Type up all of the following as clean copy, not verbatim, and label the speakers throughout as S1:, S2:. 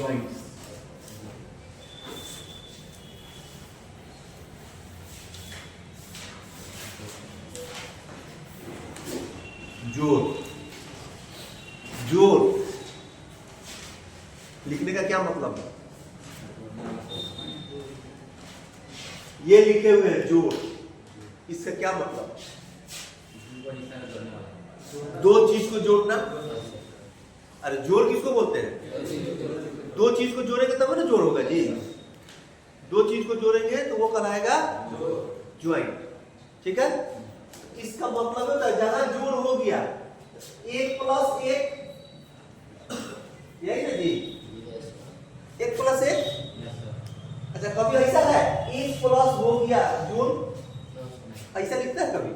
S1: Joints. जोड़, जोड़ लिखने का क्या मतलब है? ये लिखे हुए हैं जोड़, इसका क्या मतलब? दो चीज को जोड़ना। अरे जोड़ किसको बोलते हैं? दो चीज को जोड़ेंगे तब ना जोड़ होगा जी। दो चीज को जोड़ेंगे तो वो कहलाएगा ज्वाइंट। ठीक है, इसका मतलब होता है जहां जोड़ हो गया 1+1, यही ना जी, 1+1। अच्छा कभी ऐसा है 1+ हो गया जोड़, ऐसा लिखता है कभी?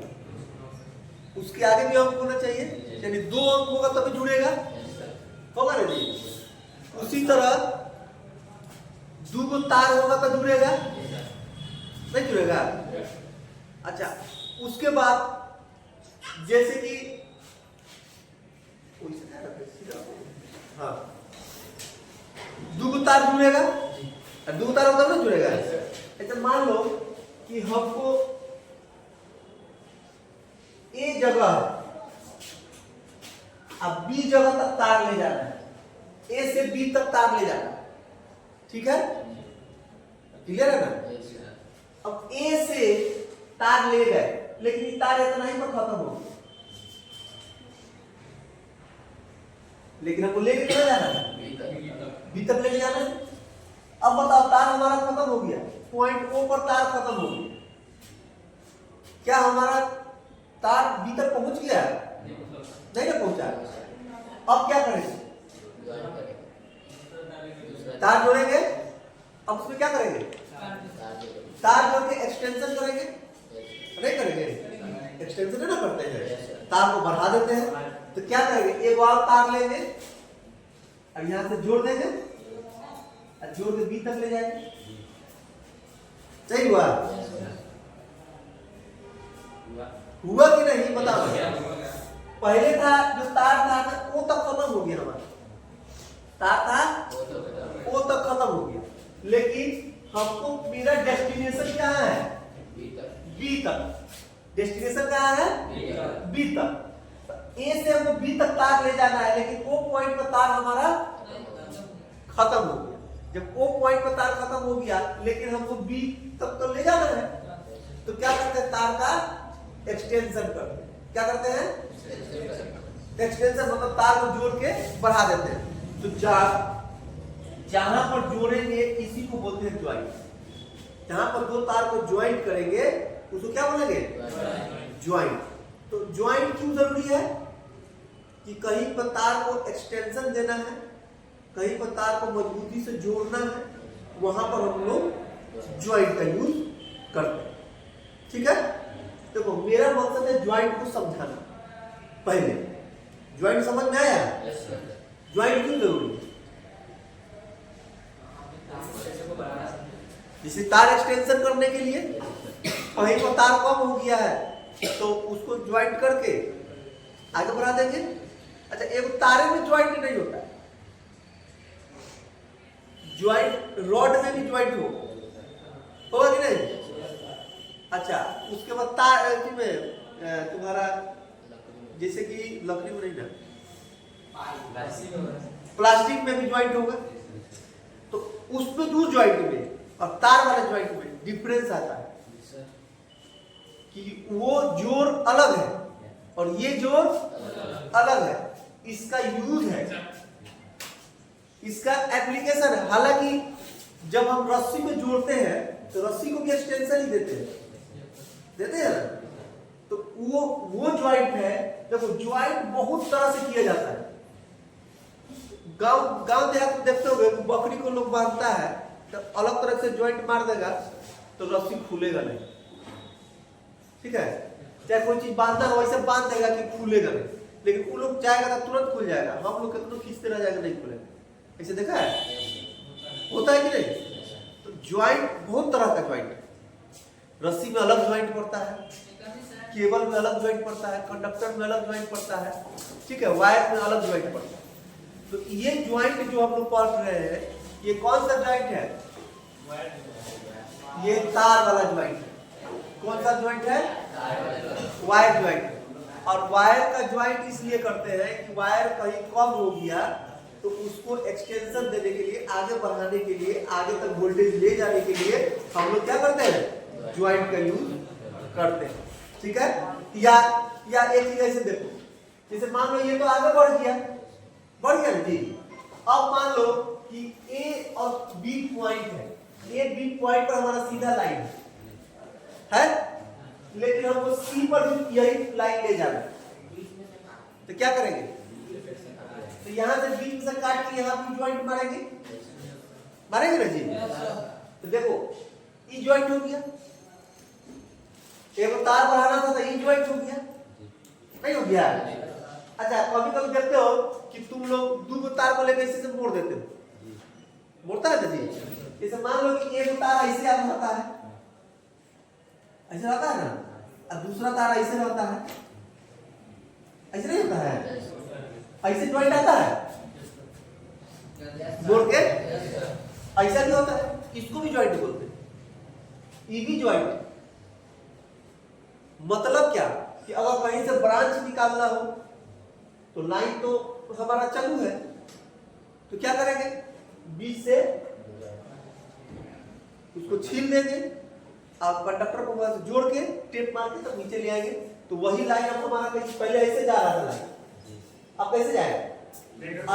S1: उसके आगे भी अंक होना चाहिए, यानी 2 अंक होगा तभी जुड़ेगा, होगा ना जी। उसी तरह 2 को तार होगा तो जुड़ेगा, नहीं जुड़ेगा? अच्छा उसके बाद जैसे कि हाँ 2 को तार जुड़ेगा, 2 को तार होगा ना जुड़ेगा। अच्छा मान लो कि हमको ए जगह अब बी जगह तक तार ले जाना है, ए से बी तक तार ले जाना है, ठीक है, क्लियर है ना? अब ए से तार ले गए लेकिन ये तार इतना ही पर खत्म हो गया, लेकिन हमको लेके कहाँ जाना है? बी तक लेके जाना है। अब बताओ तार हमारा खत्म हो गया, पॉइंट ओ पर तार खत्म हो गया, क्या हमारा तार बी तक पहुंच गया? नहीं ना पहुंचा। अब क्या करेंगे? तार जोड़ेंगे। अब उसमें क्या करेंगे? तार जोड़ के एक्सटेंशन करेंगे, नहीं करेंगे? एक्सटेंशन ना करते हैं, तार को बढ़ा देते हैं। तो क्या करेंगे? एक और तार लेंगे और यहां से जोड़ देंगे और जोड़ के बी तक ले जाएंगे। सही हुआ? हुआ कि नहीं बताओ? पहले था जो तार था वो तक खत्म हो गया, हमारा तार था वो तक खत्म हो गया, लेकिन हमको मेरा डेस्टिनेशन कहाँ है? बी तक। डेस्टिनेशन कहाँ है? बी तक। ए से हमको बी तक तार ले जाना है, लेकिन ओ पॉइंट पर तार हमारा खत्म हो गया। जब ओ पॉइंट पर तार खत्म हो गया लेकिन हमको बी तक तो ले जाना है, तो क्या करते हैं? तार का एक्सटेंशन करते हैं। क्या करते हैं? एक्सटेंशन मतलब तार को जोड़ के बढ़ा देते हैं। तो जहां पर जोड़ेंगे इसी को बोलते हैं ज्वाइंट। जहां पर दो तार को ज्वाइंट करेंगे उसको क्या बोलेंगे? ज्वाइंट। तो ज्वाइंट क्यों जरूरी है? कि कहीं पर तार को एक्सटेंशन देना है, कहीं पर तार को मजबूती से जोड़ना है, वहां पर हम लोग ज्वाइंट का यूज करते हैं। ठीक है, देखो मेरा मकसद है ज्वाइंट को समझाना। पहले ज्वाइंट समझ में आया? ज्वाइंट क्यों जरूरी है? जैसे तार एक्सटेंशन करने के लिए कहीं पर तार कम हो गया है तो उसको ज्वाइंट करके आगे बढ़ा देंगे। अच्छा एक तारे में ज्वाइंट नहीं होता है, ज्वाइंट रॉड में भी ज्वाइंट होगा कि नहीं? अच्छा उसके बाद तार में तुम्हारा जैसे कि लकड़ी में नहीं ना, प्लास्टिक में भी ज्वाइंट होगा। तो उसमें जो ज्वाइंट में और तार वाले ज्वाइंट में डिफरेंस आता है कि वो जोड़ अलग है और ये जोड़ अलग है। इसका यूज है, इसका एप्लीकेशन है। हालांकि जब हम रस्सी में जोड़ते हैं तो रस्सी को भी एक्सटेंशन ही देते हैं ना। तो वो ज्वाइंट है। देखो ज्वाइंट बहुत तरह से किया जाता है। गांव देहात में देखते होगे बकरी को लोग बांधता है तो अलग तरह से ज्वाइंट मार देगा तो रस्सी खुलेगा नहीं। ठीक है, चाहे कोई चीज बांधना हो वैसे बांध देगा कि खुलेगा नहीं, लेकिन वो लोग जाएगा तो तुरंत खुल जाएगा। हम लोग कितना खींचते रह जाएगा, नहीं खुलेगा। ऐसे देखा है? होता है कि नहीं? तो ज्वाइंट बहुत तरह का ज्वाइंट है। रस्सी में अलग ज्वाइंट पड़ता है, केबल में अलग ज्वाइंट पड़ता है, कंडक्टर में अलग ज्वाइंट पड़ता है, ठीक है, वायर में अलग ज्वाइंट पड़ता है। तो ये ज्वाइंट जो हम लोग पढ़ रहे हैं ये कौन सा ज्वाइंट है? ये तार वाला ज्वाइंट है। कौन सा ज्वाइंट है? Wire joint. और वायर का ज्वाइंट इसलिए करते हैं कि वायर कहीं कम हो गया तो उसको एक्सटेंशन देने के लिए, आगे बढ़ाने के लिए, आगे तक वोल्टेज ले जाने के लिए हम लोग क्या करते हैं? ज्वाइंट का यूज करते हैं। ठीक है। या एक चीज ऐसे देखो, जैसे मान लो ये तो आगे बढ़ गया ना जी। अब मान लो कि ए और बी पॉइंट है, ए बी पॉइंट पर हमारा सीधा लाइन है, लेकिन हमको सी पर भी यही लाइन ले जाना है, तो क्या करेंगे? तो यहां से बीच से काट के यहां भी ज्वाइंट मारेंगे ना जी। तो देखो ई ज्वाइंट हो गया, एक तार बढ़ाना था तो ई ज्वाइंट हो गया, नहीं हो गया? अच्छा, कभी कभी देखते हो कि तुम लोग दो तार को लेकर इसे मोड़ देते हो, मोड़ता है ना जी। जैसे मान लो कि एक तार ऐसे आता है, ऐसे रहता है ना, और दूसरा तार ऐसे रहता है, ऐसे नहीं होता है, ऐसे ज्वाइंट आता है मोड़ के, ऐसा नहीं होता है, इसको भी ज्वाइंट बोलते हैं, ई भी ज्वाइंट। मतलब क्या कि अगर कहीं से ब्रांच निकालना हो तो लाइन तो हमारा चालू है, तो क्या करेंगे? बीच से उसको छील देंगे, आप कंडक्टर को वहां से जोड़ के टेप मार के तब नीचे ले आएंगे, तो वही लाइन अब हमारा कहीं पहले ऐसे जा रहा था लाइन, अब कैसे जाएगा?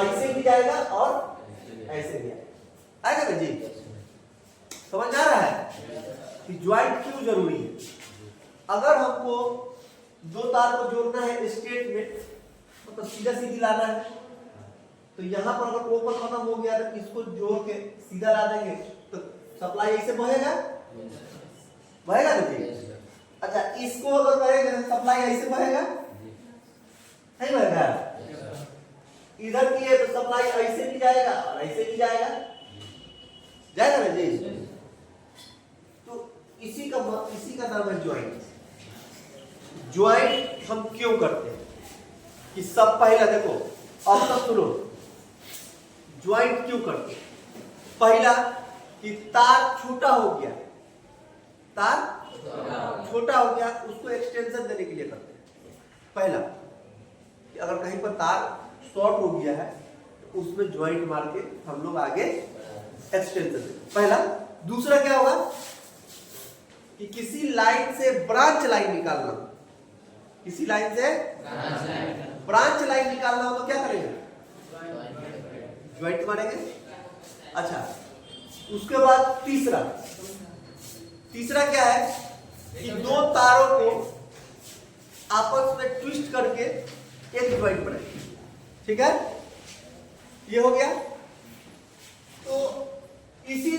S1: ऐसे भी जाएगा और ऐसे भी आएगा ना जी। समझ आ रहा है कि ज्वाइंट क्यों जरूरी है? अगर हमको दो तार को जोड़ना है स्ट्रेट में, मतलब सीधा सीधी लाना है, तो यहाँ पर अगर ओपन खत्म हो गया तो इसको जोड़ के सीधा ला देंगे तो सप्लाई ऐसे बहेगा ना जी। अच्छा, इसको अगर करेंगे तो सप्लाई ऐसे बहेगा, नहीं बहेगा? इधर किए तो सप्लाई ऐसे भी जाएगा और ऐसे भी जाएगा ना जी। तो इसी का नाम है ज्वाइंट। ज्वाइंट हम क्यों करते हैं कि सब पहला देखो, अब तक सुनो, ज्वाइंट क्यों करते हैं? पहला कि तार छोटा हो गया, उसको एक्सटेंशन देने के लिए करते हैं। पहला कि अगर कहीं पर तार शॉर्ट हो गया है तो उसमें ज्वाइंट मार के हम लोग आगे एक्सटेंशन देते, पहला। दूसरा क्या होगा कि किसी लाइन से ब्रांच लाइन निकालना, किसी लाइन से ब्रांच लाइन निकालना हो तो क्या करेंगे? ज्वाइंट मारेंगे। अच्छा, उसके बाद तीसरा क्या है कि दो तारों को आपस में ट्विस्ट करके एक ज्वाइंट बनाएंगे। ठीक है, ये हो गया। तो इसी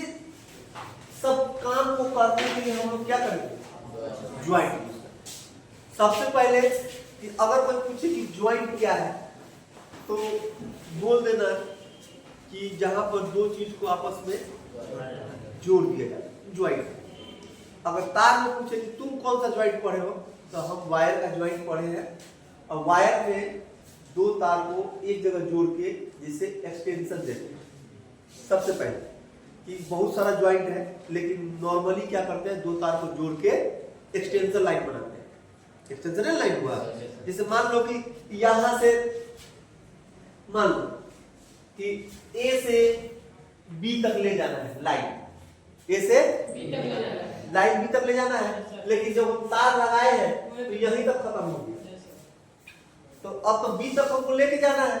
S1: सब काम को करने के लिए हम लोग क्या करेंगे? ज्वाइंट। सबसे पहले कि अगर कोई पूछे कि ज्वाइंट क्या है तो बोल देना कि जहां पर दो चीज को आपस में जोड़ दिया जाए, ज्वाइंट। अगर तार में पूछे कि तुम कौन सा ज्वाइंट पढ़े हो तो हम वायर का ज्वाइंट पढ़े हैं, और वायर में दो तार को एक जगह जोड़ के जिसे एक्सटेंशन देते हैं। सबसे पहले कि बहुत सारा ज्वाइंट है, लेकिन नॉर्मली क्या करते हैं, दो तार को जोड़ के एक्सटेंशन लाइन बनाते हैं। एक्सटेंशन लाइन हुआ, जैसे मान लो कि यहां से मान लो कि ए से बी तक ले जाना है लाइन, ए से लाइन बी तक ले जाना है, लेकिन जब हम तार लगाए हैं तो यहीं तक खत्म हो गया, तो अब तो बी तक हमको लेके जाना है,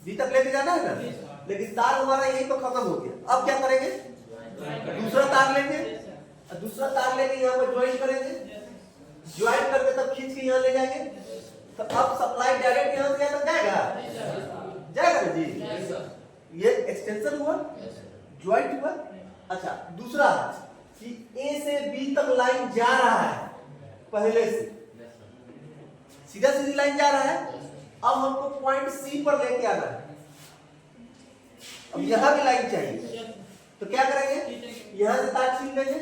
S1: बी तक लेके जाना है ना, लेकिन तार हमारा यहीं तो खत्म हो गया। अब क्या करेंगे? दूसरा तार लेंगे, दूसरा तार लेके यहाँ पर ज्वाइन करेंगे, ज्वाइन करके तब खींच के यहाँ ले जाएंगे, तो अब सप्लाई डायरेक्ट यहाँ से यहाँ तक जाएगा ना जी। ये एक्सटेंशन हुआ, ज्वाइंट हुआ। अच्छा, दूसरा कि ए से बी तक लाइन जा रहा है, पहले से सीधा सीधी लाइन जा रहा है, अब हमको पॉइंट सी पर लेके आना है। अब यहां भी लाइन चाहिए, तो क्या करेंगे? यहां से तार छील लेंगे,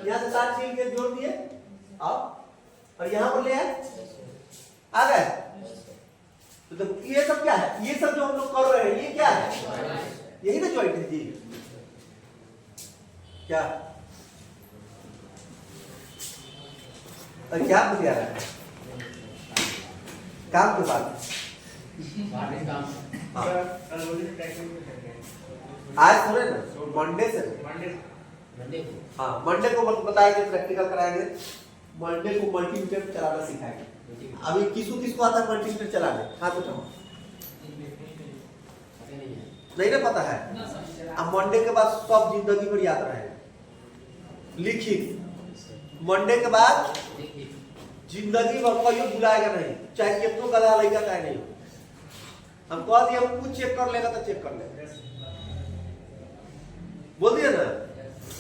S1: यहां से तार छील के जोड़ दिए, अब और यहां पर ले आए, आ गए। तो ये सब क्या है? ये सब जो हम लोग कर रहे हैं ये क्या है? यही ना ज्वाइंट है जी। क्या और क्या बतिया रहा है काम के बाद? आज थोड़े ना, मंडे से। हाँ मंडे को बताएंगे, प्रैक्टिकल कराएंगे। मंडे को मल्टीमीटर चलाना सिखाएंगे। अभी किसको आता है मल्टीमीटर चलाने? हाथ उठाओ। नहीं ना पता है? अब मंडे के बाद सब जिंदगी भर याद रहेगा। लिखित मंडे के बाद जिंदगी भर कहियो भुलाएगा नहीं, चाहे कितना गधा लड़का चाहे नहीं। हम कह दिए हम कुछ चेक कर लेगा तो चेक कर लेगा, बोल दिए ना।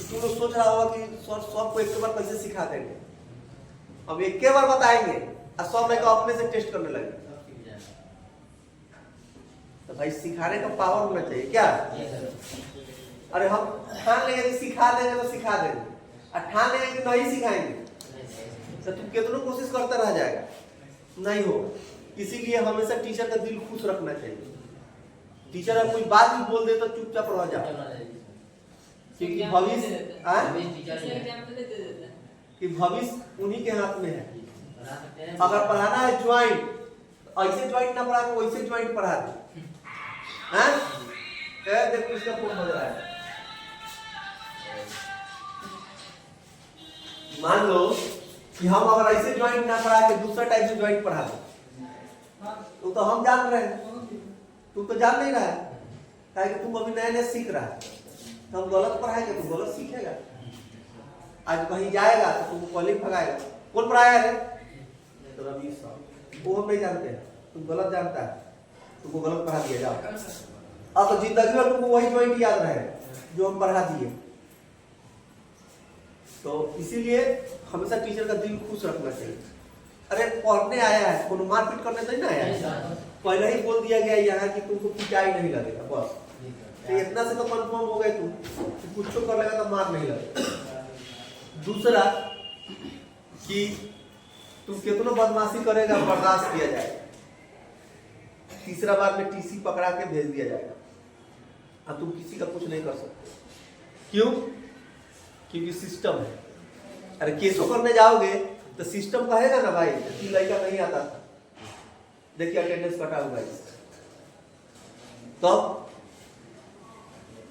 S1: तुम लोग सोच रहा होगा कि सबको एक बार कैसे सिखा देंगे। हम एक बार बताएंगे और सब लड़का अपने से टेस्ट करने लगे। तो भाई सिखाने का पावर होना चाहिए क्या? अरे हम ठान लेंगे कि सिखा देंगे तो सिखा देंगे, और ठान लेंगे कि नहीं सिखाएंगे तो तुम कितना कोशिश करता रह जाएगा, नहीं होगा। इसीलिए हमेशा टीचर का दिल खुश रखना चाहिए। टीचर अगर कोई बात भी बोल दे तो चुपचाप रह जाओ, क्योंकि भविष्य उन्हीं के हाथ में है। अगर पढ़ाना है ज्वाइंट, ऐसे ज्वाइंट ना पढ़ा के वैसे ज्वाइंट पढ़ा दे। देखो इसका फोन बज रहा है। मान लो कि हम अगर ऐसे ज्वाइंट ना पढ़ा के दूसरा टाइप से ज्वाइंट पढ़ा दे, तो हम जान रहे हैं, तू तो जान नहीं रहा है, कि तुम अभी नया नया सीख रहा है। तो हम गलत पढ़ाएंगे, तुम गलत सीखेगा। आज कहीं जाएगा तो तुमको कॉलेज भगाएगा, कौन पढ़ाया है? तो रवि साहब, वो हम नहीं जानते हैं, तुम गलत जानता है, तुमको गलत पढ़ा दिया। जाओ अब तो जिंदगी में तुमको वही ज्वाइंट याद रहे जो हम पढ़ा दिए। तो इसीलिए हमेशा टीचर का दिल खुश रखना चाहिए। अरे पढ़ने आया है, कोनो मारपीट करने तो नहीं ना आया है। पहले ही बोल दिया गया यहाँ कि तुमको पिटाई नहीं लगेगा, बस। तो इतना से तो कंफर्म हो गए तुम कि कुछ तो कर लेगा तो मार नहीं लगेगा। दूसरा कि तुम कितना बदमाशी करेगा बर्दाश्त किया जाएगा। तीसरा बार में टीसी पकड़ा के भेज दिया जाएगा। अब तुम किसी का कुछ नहीं कर सकते, क्यों? क्योंकि सिस्टम है। अरे केसो करने जाओगे तो सिस्टम कहेगा ना भाई कि लड़का नहीं आता था, देखिए अटेंडेंस कटा हुआ है। तो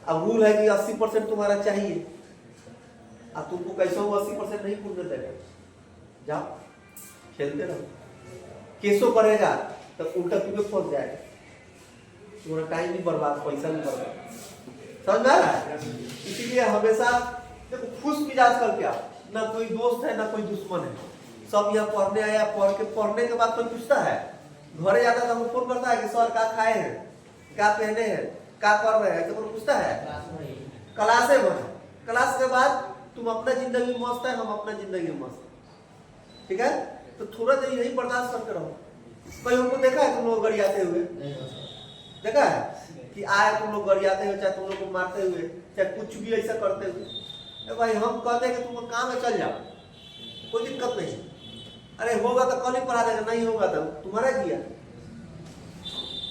S1: अब रूल है कि 80% तुम्हारा चाहिए, अब तुमको कैसे हो 80% नहीं पूर्ण देगा। जाओ खेलते रहो। केसो करेगा तो उल्टा तुम्हें फंस जाएगा, तुम्हारा टाइम भी बर्बाद, पैसा भी बर्बाद। समझ में आ रहा है? इसीलिए हमेशा देखो खुश मिजाज करके आओ। ना कोई दोस्त है ना कोई दुश्मन है, सब यहाँ पढ़ने आया। पढ़ने के बाद कोई पूछता है, घरे जाता है तो हमको फोन करता है कि सर क्या खाए हैं, क्या पहने हैं, क्या कर रहे हैं, तो कोई पूछता है? क्लासे में। क्लास के बाद तुम अपना जिंदगी में मस्त है, हम अपना जिंदगी में मस्त, ठीक है? तो थोड़ा देर यही बर्दाश्त करते रहो। कोई हमको देखा है तुम लोग गरियाते हुए? देखा है कि आए तुम लोग गरियाते हुए, चाहे तुम लोग को मारते हुए, चाहे कुछ भी ऐसा करते हुए? भाई हम कहते हैं कि तुमको काम है चल जाओ, कोई दिक्कत नहीं। अरे होगा तो कल ही पढ़ा देगा, नहीं होगा तो तुम्हारा किया।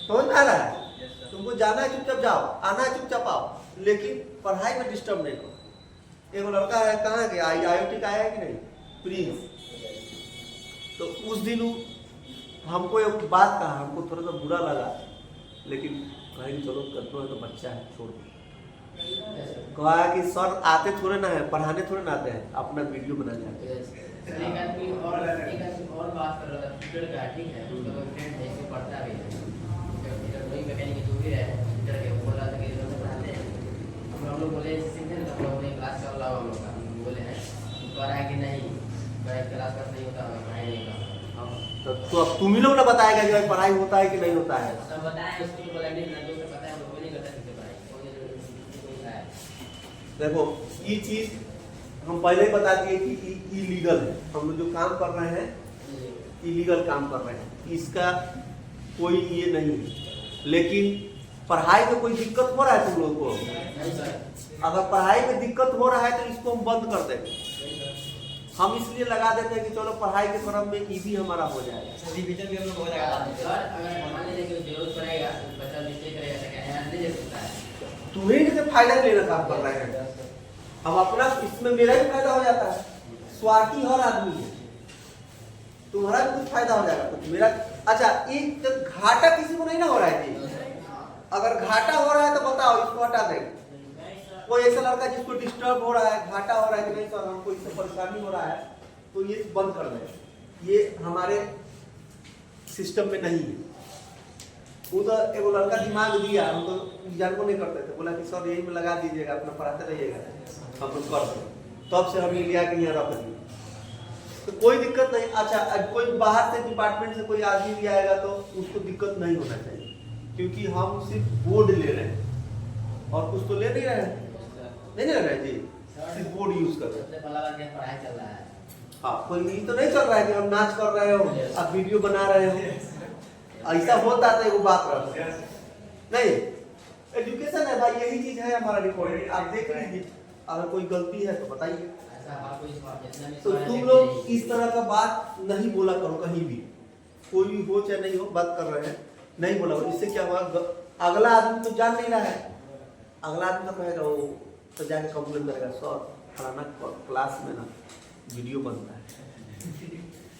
S1: समझ में आ रहा है? तुमको जाना है चुपचाप जाओ, आना है चुपचाप आओ, लेकिन पढ़ाई में डिस्टर्ब नहीं करो। एक लड़का है, कहाँ गया, IIT का आया है कि नहीं, प्रिंस। तो उस दिन हमको एक बात कहा, हमको थोड़ा सा बुरा लगा, लेकिन कहीं चलो करना है तो बच्चा है, छोड़ दो। कहा कि सर आते थोड़े ना है, पढ़ाने थोड़े ना आते हैं, अपना वीडियो बनाने आते हैं।
S2: एक आदमी और बात कर रहा था ट्विटर का, ठीक है? उसका कोई फ्रेंड है जो पढ़ता भी है, ट्विटर वही मैकेनिक जो भी रहे ट्विटर के, वो बोल रहा था कि इधर से पढ़ाते हैं। अब हम लोग बोले सीधे ना, हम लोग ने क्लास चल रहा हम लोग का, बोले हैं कह रहा है कि नहीं क्लास का नहीं होता, पढ़ाई नहीं होता।
S1: तो अब तुम ही लोग ना बताएगा कि पढ़ाई होता है कि नहीं होता है।
S2: सब बताएं उसको, बोला नहीं ना, जो पता है वो नहीं करता किसी पढ़ाई, कोई है।
S1: देखो ये चीज हम पहले ही बता दिए कि इलीगल है। हम लोग जो काम कर रहे हैं इलीगल काम कर रहे हैं, इसका कोई ये नहीं है। लेकिन पढ़ाई में कोई दिक्कत हो रहा है तुम लोग को? अगर पढ़ाई में दिक्कत हो रहा है तो इसको हम बंद कर देंगे। हम इसलिए लगा देते हैं कि चलो पढ़ाई के क्रम में ई भी हमारा हो जाएगा,
S3: रिवीजन भी हम लोग हो जाएगा।
S2: सर अगर मान लीजिए कि जरूरत पड़ेगा, बच्चा मिस्टेक करेगा तो क्या नहीं दे सकता है?
S1: तुम्हें से फायदा लेना काम कर रहे हैं, हम अपना इसमें मेरा भी फायदा हो जाता है। स्वार्थी हर आदमी है, तुम्हारा भी कुछ फायदा हो जाएगा तो मेरा। अच्छा एक तो घाटा किसी को नहीं ना हो रहा है जी, अगर घाटा हो रहा है तो बताओ इसको हटा देंगे। कोई ऐसा लड़का जिसको डिस्टर्ब हो रहा है, घाटा हो रहा है कि नहीं सर हमको इससे परेशानी हो रहा है, तो ये बंद कर दें, ये हमारे सिस्टम में नहीं है। वो तो एक लड़का दिमाग दिया, हम तो जान को नहीं करते थे, बोला कि सर यही में लगा दीजिएगा, अपना पढ़ाते रहिएगा, हम लोग कर दो। तब से हम लिया कि यहाँ रख दिए, तो कोई दिक्कत नहीं। अच्छा कोई बाहर से डिपार्टमेंट से कोई आदमी भी आएगा तो उसको दिक्कत नहीं होना चाहिए, क्योंकि हम सिर्फ बोर्ड ले रहे हैं और कुछ तो ले नहीं रहे हैं, नहीं ले रहे जी, सिर्फ बोर्ड यूज कर रहे हैं।
S2: पढ़ाई चल रहा है,
S1: हाँ कोई ये तो नहीं चल रहा है कि हम नाच कर रहे हो, आप वीडियो बना रहे हो, ऐसा होता तो एक बात रहा नहीं। एजुकेशन है भाई, यही चीज है हमारा रिकॉर्डिंग, आप देख लीजिए, अगर कोई गलती है तो बताइए। तो तुम लोग इस तरह का बात नहीं बोला करो कहीं भी, कोई भी हो चाहे नहीं हो, बात कर रहे हैं नहीं बोला करो। इससे क्या हुआ, अगला आदमी तो जान नहीं रहा है, अगला आदमी तो कहेगा वो तो जाके कंप्लेन करेगा सर फलाना क्लास में ना वीडियो बनता है।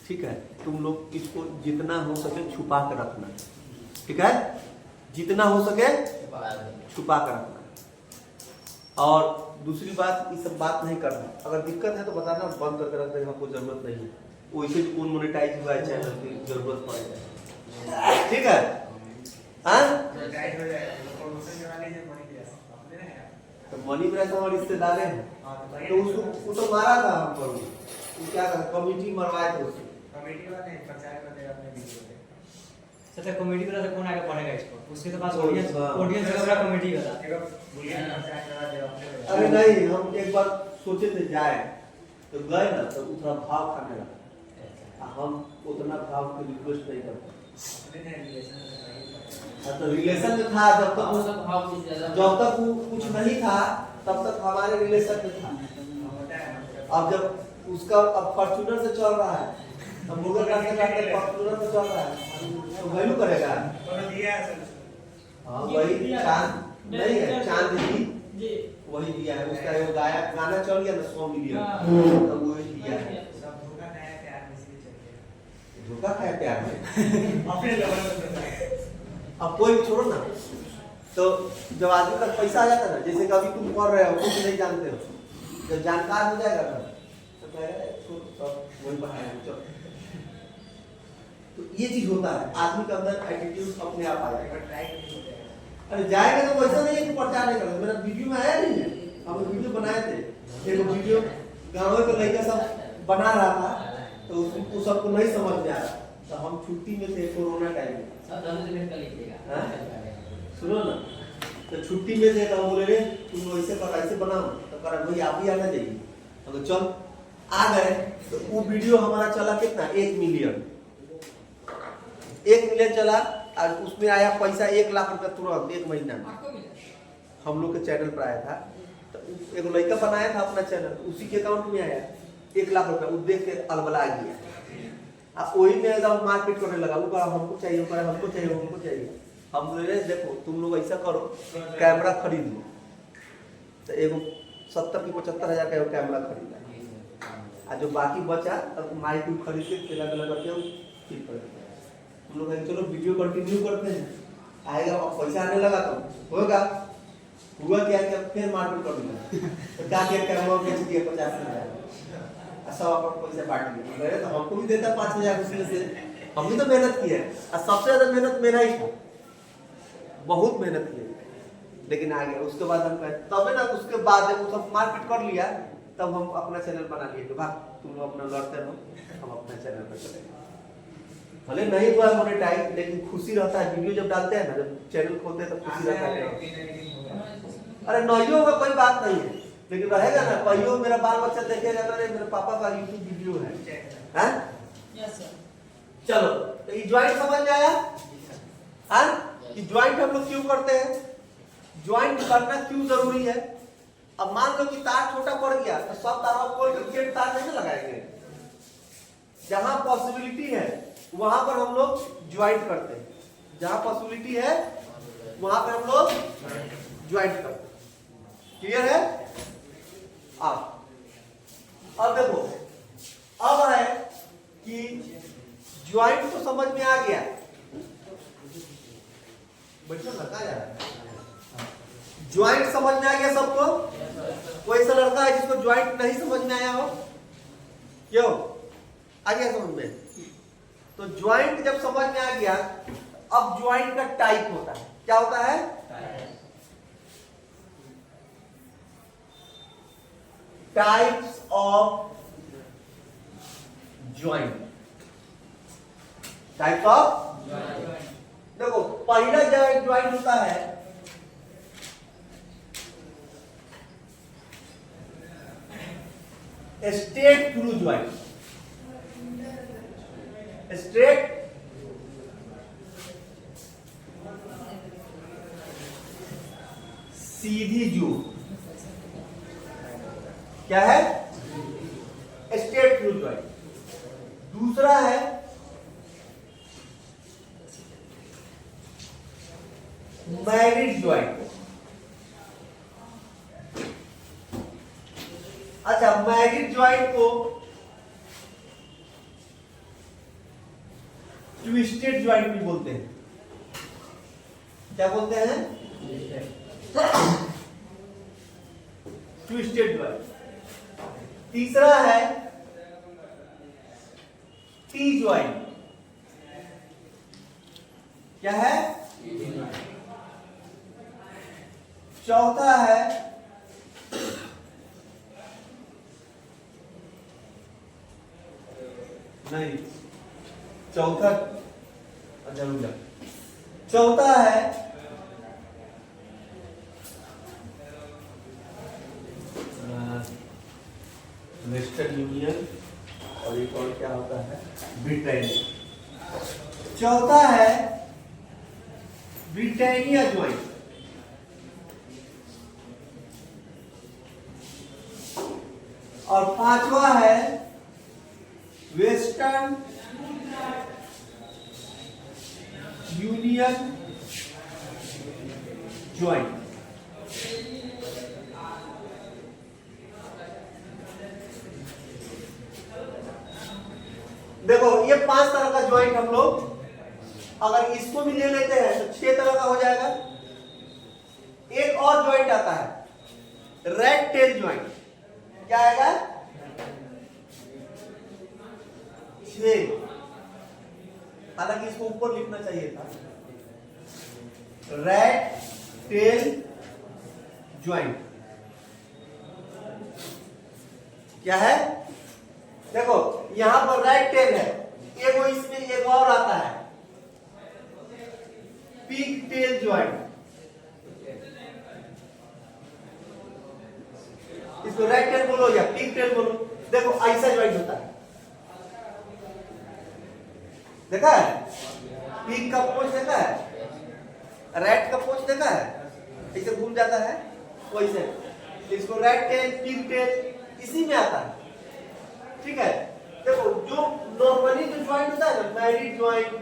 S1: ठीक है, तुम लोग इसको जितना हो सके छुपा कर रखना, ठीक है, जितना हो सके छुपा कर रखना। और दूसरी बात, ये सब बात नहीं करना, अगर दिक्कत है तो बताना, बंद करके रख देना, कोई जरूरत नहीं है। वैसे कौन मोनेटाइज हुआ है चैनल की जरूरत पड़ेगा, ठीक है। हाँ तो मनी ब्रैस हमारे रिश्तेदार हैं, तो उसको तो मारा था हम पर, वो क्या कर कमेटी मरवाए थे उसको,
S3: कमेटी वाले प्रचार कर देगा अपने वीडियो पे।
S4: अच्छा कमेटी वाला से कौन आगे पढ़ेगा इसको, उसके तो पास ऑडियंस है, पूरा कमेटी वाला।
S1: अरे नहीं, हम एक बार सोचे थे जाए, तो गए ना तो उतना भाव खाने लगा, हम उतना भाव को रिक्वेस्ट नहीं करते। तो रिलेशन में था, जब तक वो कुछ नहीं था तब तक हमारे रिलेशन में था। अब जब उसका अब फॉर्च्यूनर से चल रहा है, अब मुर्गा काटते काटते फॉर्च्यूनर से चल रहा है, तो वैल्यू करेगा। हाँ वही चांद नहीं है, चांद जी वही दिया है, उसका वो गाया गाना चल गया ना 100 मिलियन, तो वही दिया है। धोखा खाया प्यार में
S3: अपने लेवल पे।
S1: अब कोई छोड़ो ना, तो जब आदमी का पैसा आ जाता है ना, जैसे कभी तुम कर रहे हो कुछ नहीं जानते हो, जब जानकार हो जाएगा ना तो कहेगा सब वही पढ़ाएंगे चलो। तो ये चीज होता है, आदमी के अंदर एटीट्यूड अपने आप आ जाएगा। अरे जाएगा तो वैसा नहीं है कि प्रचार नहीं करेगा, मेरा वीडियो में आया नहीं है, हम वीडियो बनाए थे, एक वीडियो गाँव के लड़का सब बना रहा था, तो उसको सबको नहीं समझ में आ रहा, तो हम छुट्टी में थे कोरोना टाइम में, सुनो ना, तो छुट्टी में थे तो बोले रे तुम ऐसे कर ऐसे बनाओ, तो करा भाई आप ही आना चाहिए, तो चल आ गए। तो वो वीडियो हमारा चला कितना, 1 मिलियन, 1 मिलियन चला, और उसमें आया पैसा 1 लाख रुपया तुरंत 1 महीना में, हम लोग के चैनल पर आया था। तो एक लड़का बनाया था अपना चैनल, उसी के अकाउंट में आया 1 लाख रुपया, वो देख के अलबला गया, अब वही में एकदम मारपीट करने लगा, वो कहा हमको चाहिए, वो कहा हमको चाहिए, हमको चाहिए। हम बोले देखो तुम लोग ऐसा करो, कैमरा खरीद लो, तो एगो 70 की 75 हजार का कैमरा खरीदा, और जो बाकी बचा तब माइक खरीद के तेला तेला करके हम ठीक कर देते। हम लोग चलो वीडियो कंटिन्यू करते हैं, आएगा और पैसा आने लगा तो होगा, हुआ क्या कि फिर मारपीट कर दिया, तो क्या किया कैमरा बेच दिया 50,000, सब अपन पैसा बांट लिया, तो हमको भी देता 5,000 उसमें से, हम भी तो मेहनत की है, और सबसे ज्यादा मेहनत मेरा ही था, बहुत मेहनत की, लेकिन आ गया। उसके बाद हम कहे तब ना, उसके बाद जब वो सब मारपीट कर लिया तब हम अपना चैनल बना लिए कि भाग तुम लोग अपना लड़ते रहो, हम अपना चैनल पर चलेंगे। भले नहीं हुआ मोनेटाइज, लेकिन खुशी रहता है, वीडियो जब डालते हैं ना, जब चैनल खोलते हैं तो खुशी रहता है। अरे नहीं होगा कोई बात नहीं है, लेकिन रहेगा ना, कहियो मेरा बाल बच्चा देखेगा ना, मेरे पापा का यूट्यूब वीडियो है, चलो तो ये ज्वाइंट समझ में आया। हाँ कि ज्वाइंट हम लोग क्यों करते हैं, ज्वाइंट करना क्यों जरूरी है। अब मान लो कि तार छोटा पड़ गया तो सब तारों को क्रिकेट तार नहीं लगाएंगे, जहां पॉसिबिलिटी है वहां पर हम लोग ज्वाइंट करते हैं, जहां पॉसिबिलिटी है वहां पर हम लोग ज्वाइंट करते हैं। क्लियर है? अब देखो, अब है कि ज्वाइंट तो समझ में आ गया। बच्चों लड़का जा रहा है, ज्वाइंट समझ में आ गया सबको? कोई ऐसा लड़का है जिसको ज्वाइंट नहीं समझ में आया हो? क्यों? आ गया समझ में? तो ज्वाइंट जब समझ में आ गया, अब ज्वाइंट का टाइप होता है। क्या होता है? Types of joint. Types of, देखो पहला ज्वाइंट होता है स्ट्रेट थ्रू ज्वाइंट। स्ट्रेट सीधी जू। क्या है? Straight through joint. दूसरा है मैरिड ज्वाइंट। अच्छा, मैरिड ज्वाइंट को ट्विस्टेड ज्वाइंट भी बोलते हैं। क्या बोलते हैं? Twisted joint. तीसरा है टी ज्वाइंट। क्या है? चौथा है नहीं, चौथा जरूर, चौथा है वेस्टर्न यूनियन, और एक और क्या होता है? ब्रिटेनिया। चौथा है ब्रिटेनिया ज्वाइंट। और पांचवा है वेस्टर्न यूनियन ज्वाइंट। देखो ये 5 तरह का ज्वाइंट हम लोग अगर इसको भी ले लेते हैं तो 6 तरह का हो जाएगा। एक और ज्वाइंट आता है रेड टेल ज्वाइंट। क्या आएगा? 6। हालांकि इसको ऊपर लिखना चाहिए था, रेड टेल ज्वाइंट। क्या है? देखो यहां पर रेड टेल है, एगो इसमें एक और आता है पिग टेल ज्वाइंट। इसको रेड टेल बोलो या पिग टेल बोलो। देखो ऐसा ज्वाइंट होता है, देखा है? पिग का पोंछ देखा है? रेड का पोंछ देखा है? ऐसे घूम जाता है वैसे। इसको रेड टेल, पिग टेल इसी में आता है। ठीक है? देखो जो नॉर्मली जो ज्वाइंट होता है ना, married joint,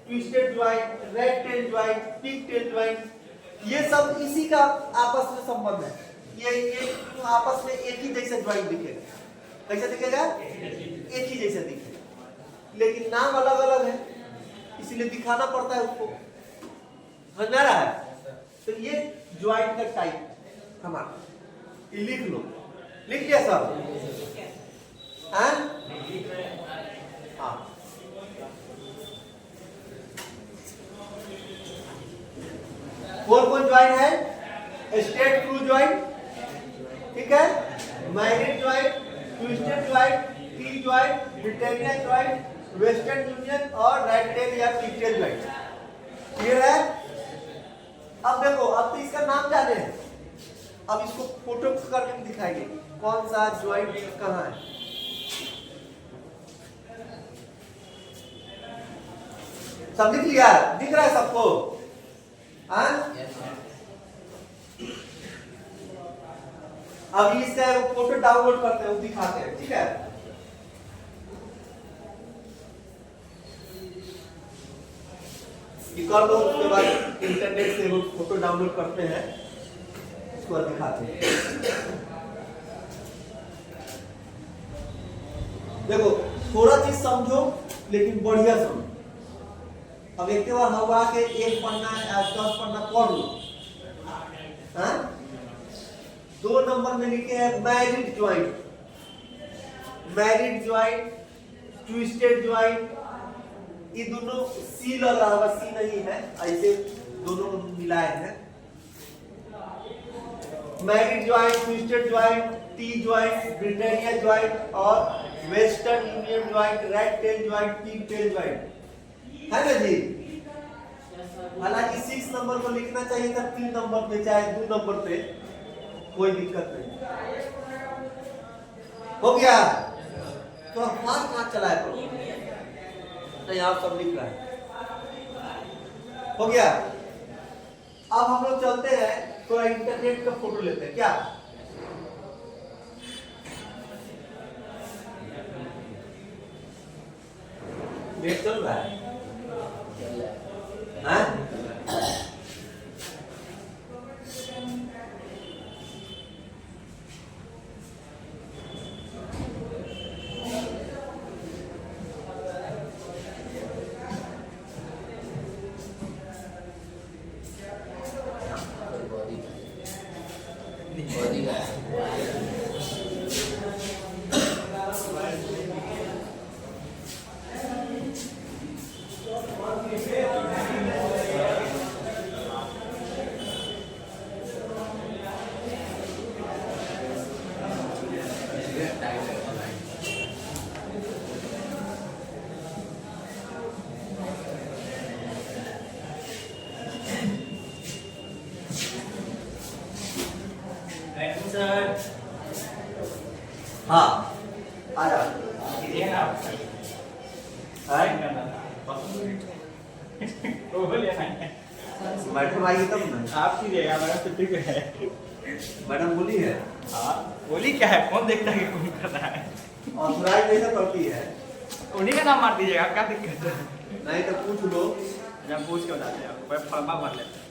S1: twisted joint, red tail joint, pig tail joint, ये सब इसी का आपस में संबंध है। ये आपस में एक ही जैसा ज्वाइंट दिखेगा। कैसा दिखेगा? एक ही जैसा दिखेगा, लेकिन नाम अलग अलग है, इसलिए दिखाना पड़ता है उसको। समझ में आ रहा है? तो ये ज्वाइंट का टाइप हमारा, ये लिख लो। लिख लिया सब? हाँ? हाँ। कौन ज्वाइंट है? स्ट्रेट थ्रू ज्वाइंट, ठीक है, married joint, twisted joint, T joint, Britannia joint, Western Union और रेड टेल या पिग टेल ज्वाइंट। क्लियर है? अब देखो, अब तो इसका नाम जाने हैं, अब इसको फोटो करके दिखाएंगे कौन सा ज्वाइंट कहाँ है। सब लिख लिया? दिख रहा है सबको? हाँ? अभी इससे फोटो डाउनलोड करते हैं, वो दिखाते हैं। ठीक है? कर दो, उसके बाद इंटरनेट से वो फोटो डाउनलोड करते हैं। उसको दिखाते हैं। देखो थोड़ा चीज समझो लेकिन बढ़िया समझो। अब एक बार हुआ के एक पन्ना 10 पन्ना पढ़ लो। हाँ? 2 नंबर में लिखे हैं मैरिड ज्वाइंट, ट्विस्टेड ज्वाइंट। ये दोनों सी लग रहा होगा, सी नहीं है, ऐसे दोनों मिलाए हैं। Married joint, twisted joint, T joint, Britannia joint और western union joint, red tail joint, pig tail joint है ना जी। हालांकि 6 नंबर को लिखना चाहिए था 3 नंबर पे चाहे 2 नंबर पे, कोई दिक्कत नहीं। हो गया तो हाथ हाथ चलाए तो नहीं, आप सब लिख रहा है। हो गया। अब हम लोग चलते हैं थोड़ा इंटरनेट का फोटो लेते हैं क्या। नेट चल रहा है? हाँ? हाँ आ जा। मैडम आई तब ना।
S3: आप कीजिएगा, मेरा तो ठीक है।
S1: मैडम बोली है
S3: हाँ बोली क्या है, कौन देखता है कि कौन कर रहा है।
S1: ऑथराइज कैसे पड़ती है?
S3: उन्हीं का नाम मार दीजिएगा, क्या दिक्कत है।
S1: नहीं तो पूछ लो।
S3: जब पूछ के बताते हैं, कोई फॉर्मा भर लेते हैं।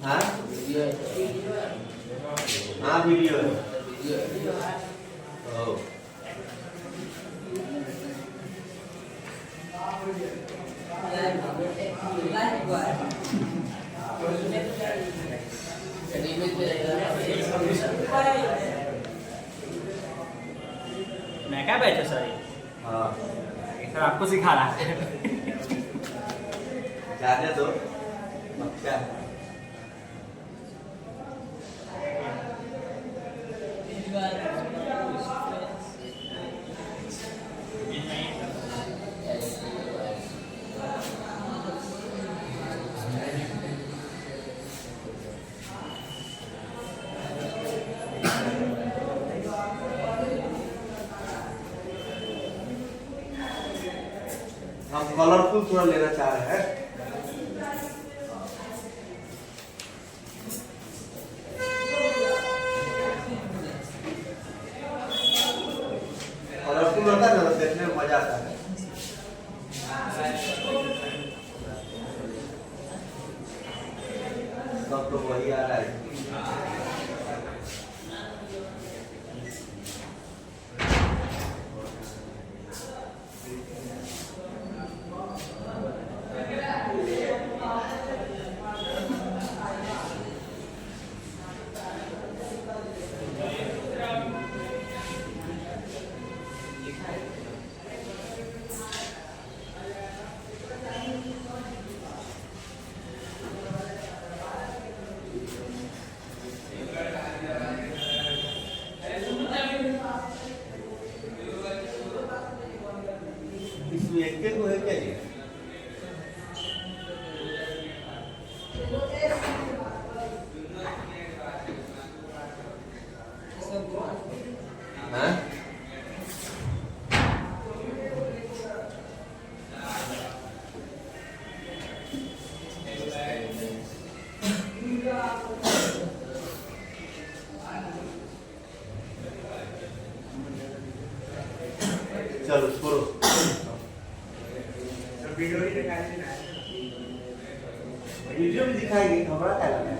S1: हाँ हाँ वीडियो है। ओह
S3: मैं क्या बैठे सर,
S1: हाँ
S3: सर आपको सिखा रहा है।
S1: जाने दो। अच्छा हम कलरफुल थोड़ा लेना चाह रहे हैं। कलरफुल होता है ना, देखने में मजा आता है। सब तो वही आ रहा है। इसमें एक को है क्या ये? हाँ? चलो छोड़ो। वीडियो भी दिखाएगी, हमारा क्या लगता है?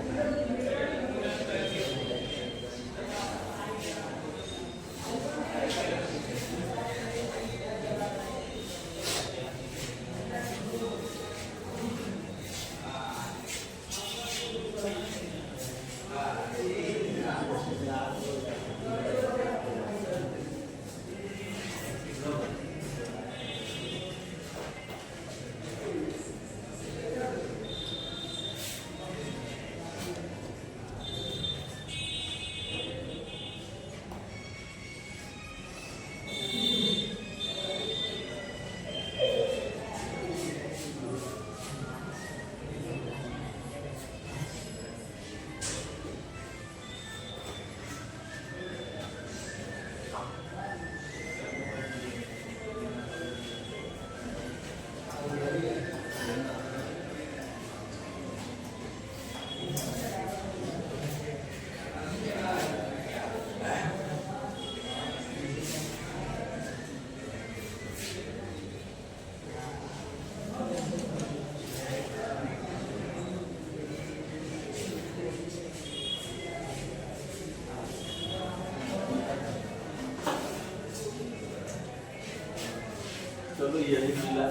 S1: चलो ये भी मिला।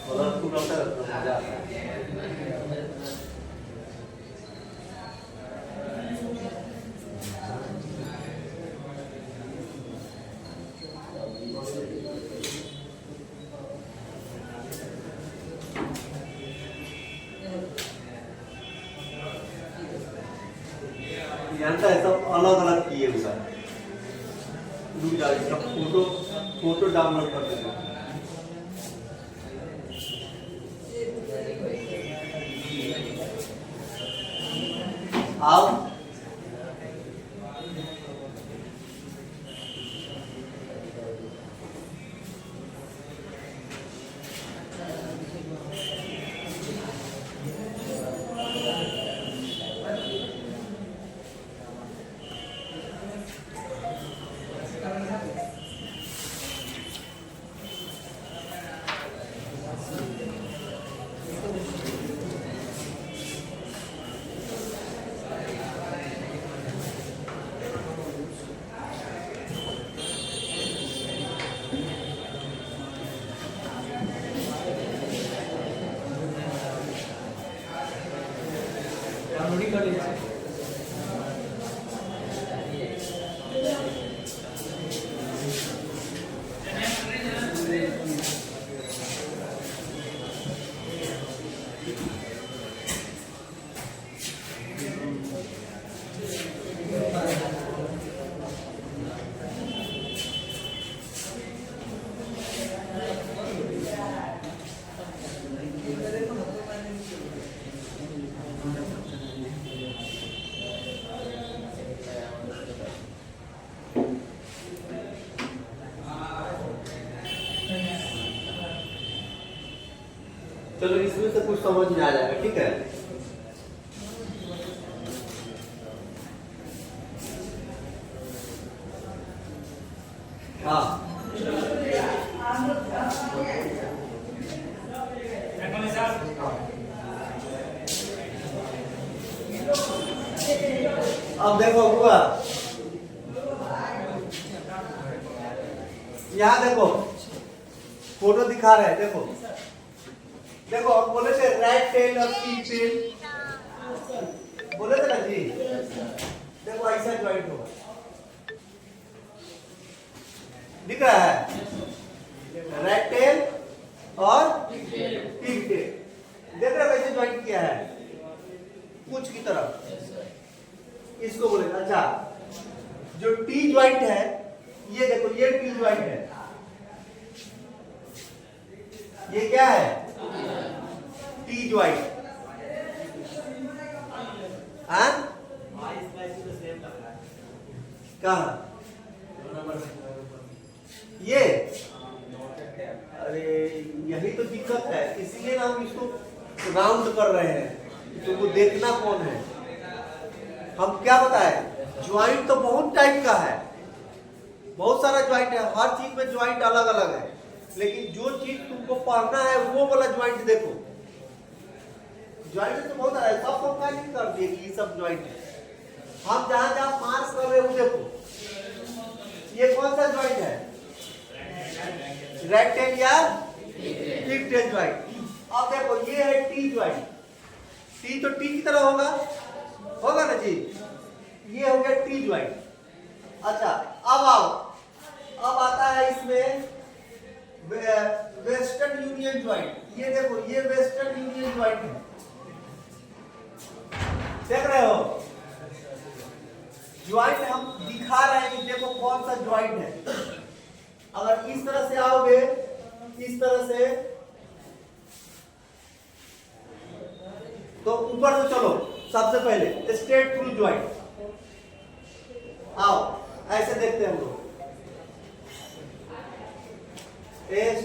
S1: और पूरा मजा आता है। यहाँ का सब अलग अलग किए हुआ है। रुक जाओ, इसका फोटो डाउनलोड कर देना। आओ
S4: डाउनलोडिंग कर लीजिए।
S1: चलो इसमें से कुछ समझ में आ जाएगा, ठीक है। हाँ अब देखो बुआ, यहाँ देखो फोटो दिखा रहे हैं, देखो देखो अब बोले थे राइट टेल और टी टेल, बोले थे ना जी। देखो ऐसा ज्वाइंट होगा, दिख रहा है राइट टेल और टी टेल, देख रहे हो कैसे ज्वाइंट किया है कुछ की तरफ, इसको बोले। अच्छा जो टी ज्वाइंट है, ये देखो ये टी ज्वाइंट है, ये क्या है टी ज्वाइंट। हाँ कहाँ ये अरे यही तो दिक्कत है, इसीलिए ना हम इसको राउंड कर रहे हैं, तुमको देखना कौन है। हम क्या बताएं, ज्वाइंट तो बहुत टाइप का है, बहुत सारा ज्वाइंट है, हर चीज में ज्वाइंट अलग अलग है, लेकिन जो चीज तुमको पढ़ना है वो वाला ज्वाइंट देखो। ज्वाइंट तो बहुत सारा है, सब हम नहीं कर दिए कि ये सब ज्वाइंट है। हम जहां जहां मार्क्स कर रहे हो देखो, ये कौन सा ज्वाइंट है, रेक्टेंगल या ट्रिप्टेल ज्वाइंट। अब देखो ये है टी ज्वाइंट, टी तो टी की तरह होगा ना जी, ये हो गया टी ज्वाइंट। अच्छा अब आओ, अब आता है इसमें वेस्टर्न यूनियन ज्वाइंट। ये देखो ये वेस्टर्न यूनियन ज्वाइंट है, देख रहे हो, ज्वाइंट हम दिखा रहे हैं कि देखो कौन सा ज्वाइंट है। अगर इस तरह से आओगे, इस तरह से, तो ऊपर से चलो, सबसे पहले स्ट्रेट थ्रू ज्वाइंट, आओ ऐसे देखते हैं हम लोग,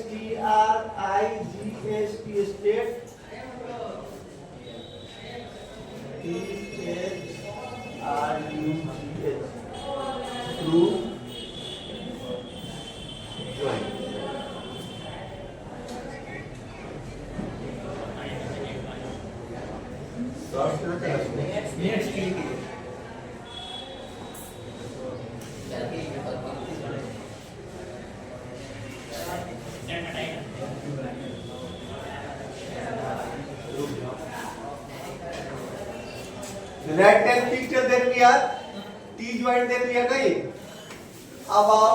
S1: STRIGHT straight, through joint. Rectangle picture देख लिया, टी ज्वाइंट देख लिया नहीं। अब आओ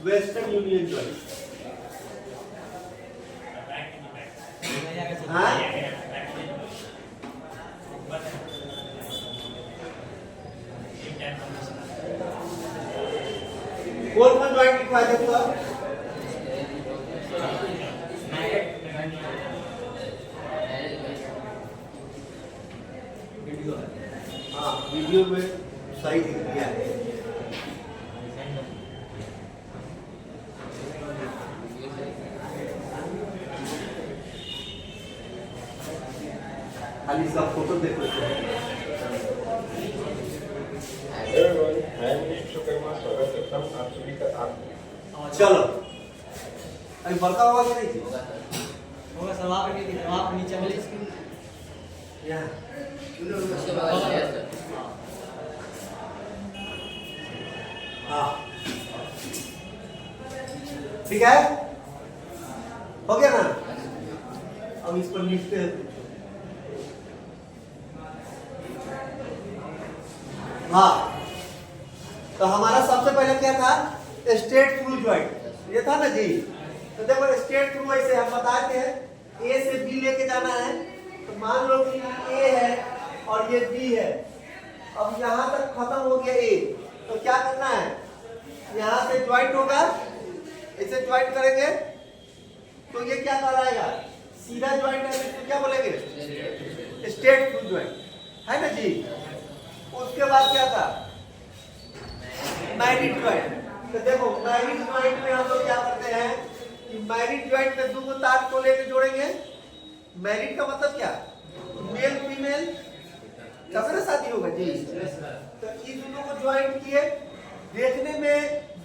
S1: वेस्टर्न यूनियन ज्वाइंट। हाँ? कौन ज्वाइंट लिखवा दे तो आप? हाँ वीडियो में सही दिख गया है। खाली इसका फोटो देख लेते हैं। चलो अभी बड़का होगा कि नहीं?
S4: होगा सर, वहाँ पे नीचे वाले इसकी
S1: यहाँ
S2: उसके बाद yes, sir.
S1: हाँ ठीक है, हो गया ना। अब इस पर लिखते हैं। हाँ तो हमारा सबसे पहले क्या था, स्ट्रेट थ्रू ज्वाइंट, ये था ना जी। तो देखो स्ट्रेट थ्रू ऐसे हम बताते हैं, ए से बी लेके जाना है। तो मान लो कि ए है और ये बी है, अब यहाँ तक खत्म हो गया ए, तो क्या करना है, यहाँ से ज्वाइंट होगा, ऐसे ज्वाइंट करेंगे तो ये क्या कहलाएगा, सीधा ज्वाइंट है, तो क्या बोलेंगे, स्ट्रेट थ्रू ज्वाइंट, है ना जी। उसके बाद क्या था, मैरिड ज्वाइंट। तो देखो मैरिड ज्वाइंट में हम लोग क्या करते हैं कि मैरिड ज्वाइंट में दो तार को लेकर जोड़ेंगे। मैरिड का मतलब क्या, मेल फीमेल का मेरा शादी होगा जी। तो इन दोनों को ज्वाइंट किए, देखने में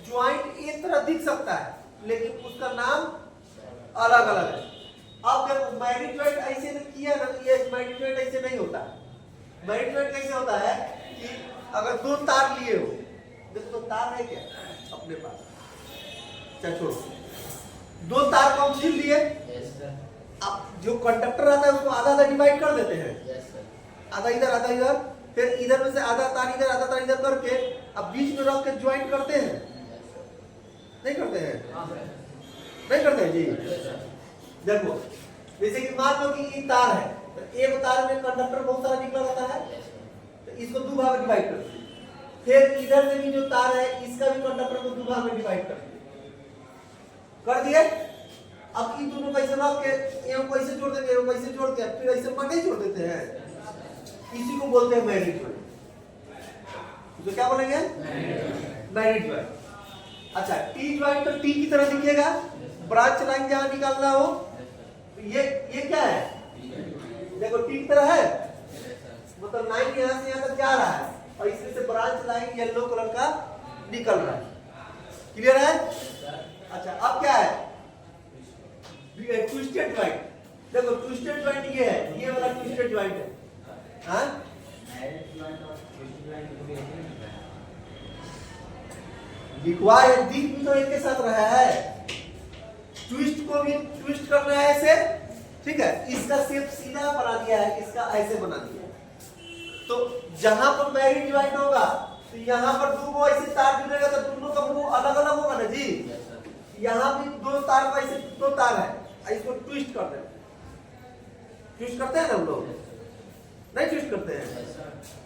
S1: ज्वाइंट एक तरह दिख सकता है लेकिन उसका नाम अलग अलग है। अब देखो मैरिड ज्वाइंट ऐसे किया ना, ये मैरिड ज्वाइंट ऐसे नहीं होता। मैरिड ज्वाइंट कैसे होता है कि अगर दो तार लिए हो, देखो तो तार है क्या अपने पास, चल छोड़ो, दो तार को हम छीन लिए, अब जो कंडक्टर आता है उसको आधा आधा डिवाइड कर देते हैं, आधा इधर, फिर इधर में से आधा तार इधर करके अब बीच में रख के ज्वाइंट करते हैं, नहीं करते हैं जी। देखो जैसे कि मान लो कि ये तार है, तो एक तार में कंडक्टर बहुत सारा निकला रहता है, तो इसको दो भाग में डिवाइड कर दिए। फिर इधर से भी जो तार है इसका भी कंडक्टर को दो भाग में डिवाइड कर दिए। अब इन दोनों को ऐसे रख के एवं कैसे जोड़ देंगे, एवं कैसे जोड़ के फिर ऐसे मटे जोड़ देते हैं, इसी को बोलते हैं मैरिड ज्वाइंट। तो क्या बोलेंगे, मैरिड ज्वाइंट। अच्छा टी ज्वाइंट तो टी की तरह दिखेगा, ब्रांच लाइन जहां निकालना हो तो ये क्या है, देखो टिक तरह है, मतलब लाइन यहां से यहां तक जा रहा है और इसमें से ब्रांच लाइन येलो कलर का निकल रहा है। क्लियर है? अच्छा अब क्या है, ट्विस्टेड ज्वाइंट। देखो ट्विस्टेड ज्वाइंट ये है, ये वाला ट्विस्टेड ज्वाइंट है। हाँ लिखवा है, दिख भी तो एक के साथ रहा है, ट्विस्ट को भी ट्विस्ट करना है ऐसे, ठीक है। इसका शेप सीधा बना दिया है, इसका ऐसे बना दिया है। तो जहां पर मैरिड ज्वाइंट होगा तो यहाँ पर दो को ऐसे तार जुड़ेगा तो दोनों का मुंह अलग अलग होगा ना जी। यहाँ भी दो तार का ऐसे दो तार है, इसको ट्विस्ट कर दें, ट्विस्ट करते हैं ना हम लोग, नहीं ट्विस्ट करते हैं,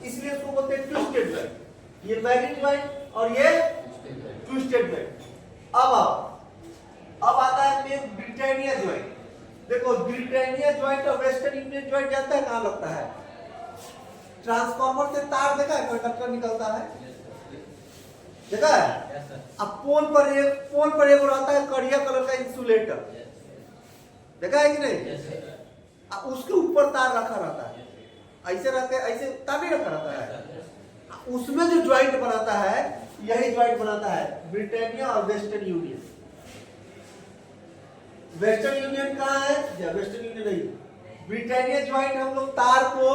S1: इसलिए इसको बोलते हैं ट्विस्टेड ज्वाइंट। ये मैरिड ज्वाइंट और ये ट्विस्टेड ज्वाइंट। अब आता है मेन ब्रिटानिया ज्वाइंट। देखो ब्रिटानिया ज्वाइंट और वेस्टर्न यूनियन ज्वाइंट जानते हैं कहाँ लगता है, ट्रांसफार्मर से तार देखा है, कंडक्टर निकलता है, देखा है। अब पोल पर एक रहता है करिया कलर का इंसुलेटर, देखा है कि नहीं। अब उसके ऊपर तार रखा रहता है, ऐसे रखे, ऐसे तार नहीं रखा रहता है। उसमें जो ज्वाइंट बनाता है यही ज्वाइंट बनाता है ब्रिटानिया और वेस्टर्न यूनियन। वेस्टर्न यूनियन कहाँ है, वेस्टर्न यूनियन नहीं, ब्रिटानिया ज्वाइंट हम लोग तार को,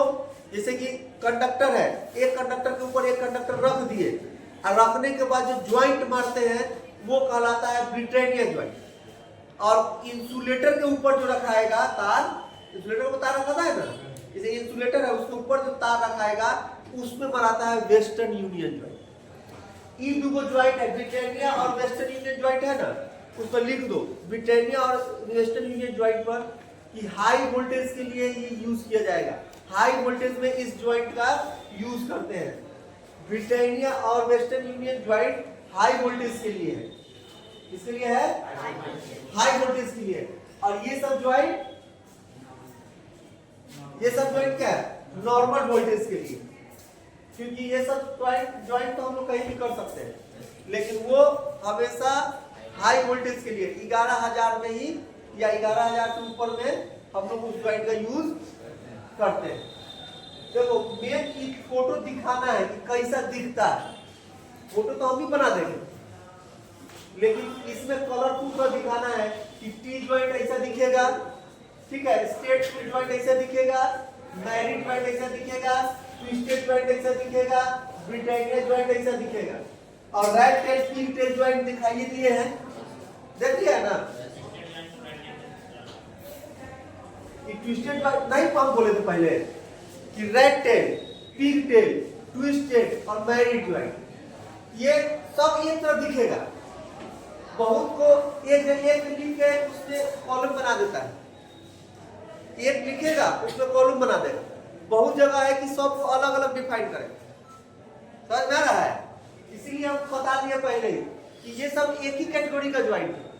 S1: जैसे कि कंडक्टर है, एक कंडक्टर के ऊपर एक कंडक्टर रख दिए और रखने के बाद जो ज्वाइंट मारते हैं वो कहलाता है ब्रिटानिया ज्वाइंट। और इंसुलेटर के ऊपर जो रखाएगा तार, इंसुलेटर को तार रखा है ना, जैसे इंसुलेटर है उसके ऊपर जो तार रखाएगा उसमें बनाता है वेस्टर्न यूनियन ज्वाइंट। इन दो ज्वाइंट है, ब्रिटानिया और वेस्टर्न यूनियन ज्वाइंट है ना, उस पर लिख दो ब्रिटानिया और वेस्टर्न यूनियन ज्वाइंट पर कि हाई वोल्टेज के लिए ये यूज किया जाएगा। हाई वोल्टेज में इस ज्वाइंट का यूज करते हैं। ब्रिटानिया और western union joint high voltage के लिए है, किसके लिए है, हाई वोल्टेज के लिए। और ये सब ज्वाइंट क्या है, नॉर्मल वोल्टेज के लिए, क्योंकि ये सब ज्वाइंट तो हम लोग कहीं भी कर सकते हैं, लेकिन वो हमेशा हाई वोल्टेज के लिए 11,000 में ही या 11,000 से ऊपर में हम लोग उस ज्वाइंट का यूज करते हैं। देखो मेन की फोटो दिखाना है कि कैसा दिखता है, फोटो तो हम भी बना देंगे, लेकिन इसमें कलरफुल का दिखाना है कि टी ज्वाइंट ऐसा दिखेगा, ठीक है, स्ट्रेट ज्वाइंट ऐसा दिखेगा, मैरिड ज्वाइंट ऐसा दिखेगा, ट्विस्टेड ज्वाइंट ऐसा दिखेगा, ब्रिटानिया ज्वाइंट ऐसा दिखेगा। और right tail pink tail joint दिखाई दिए हैं, देख लिया ना। ट्विस्टेड ज्वाइंट नहीं हम बोले थे पहले कि red tail, pig tail, twisted और मैरिड ज्वाइंट, ये सब एक तरह दिखेगा। बहुत को एक लिख के उसमें कॉलम बना देता है, एक लिखेगा उसमें कॉलम बना देगा। बहुत जगह है कि सबको अलग अलग डिफाइन करें, समझ में आ रहा है। इसीलिए हम बता दिए पहले कि ये सब एक ही कैटेगरी का ज्वाइंट है।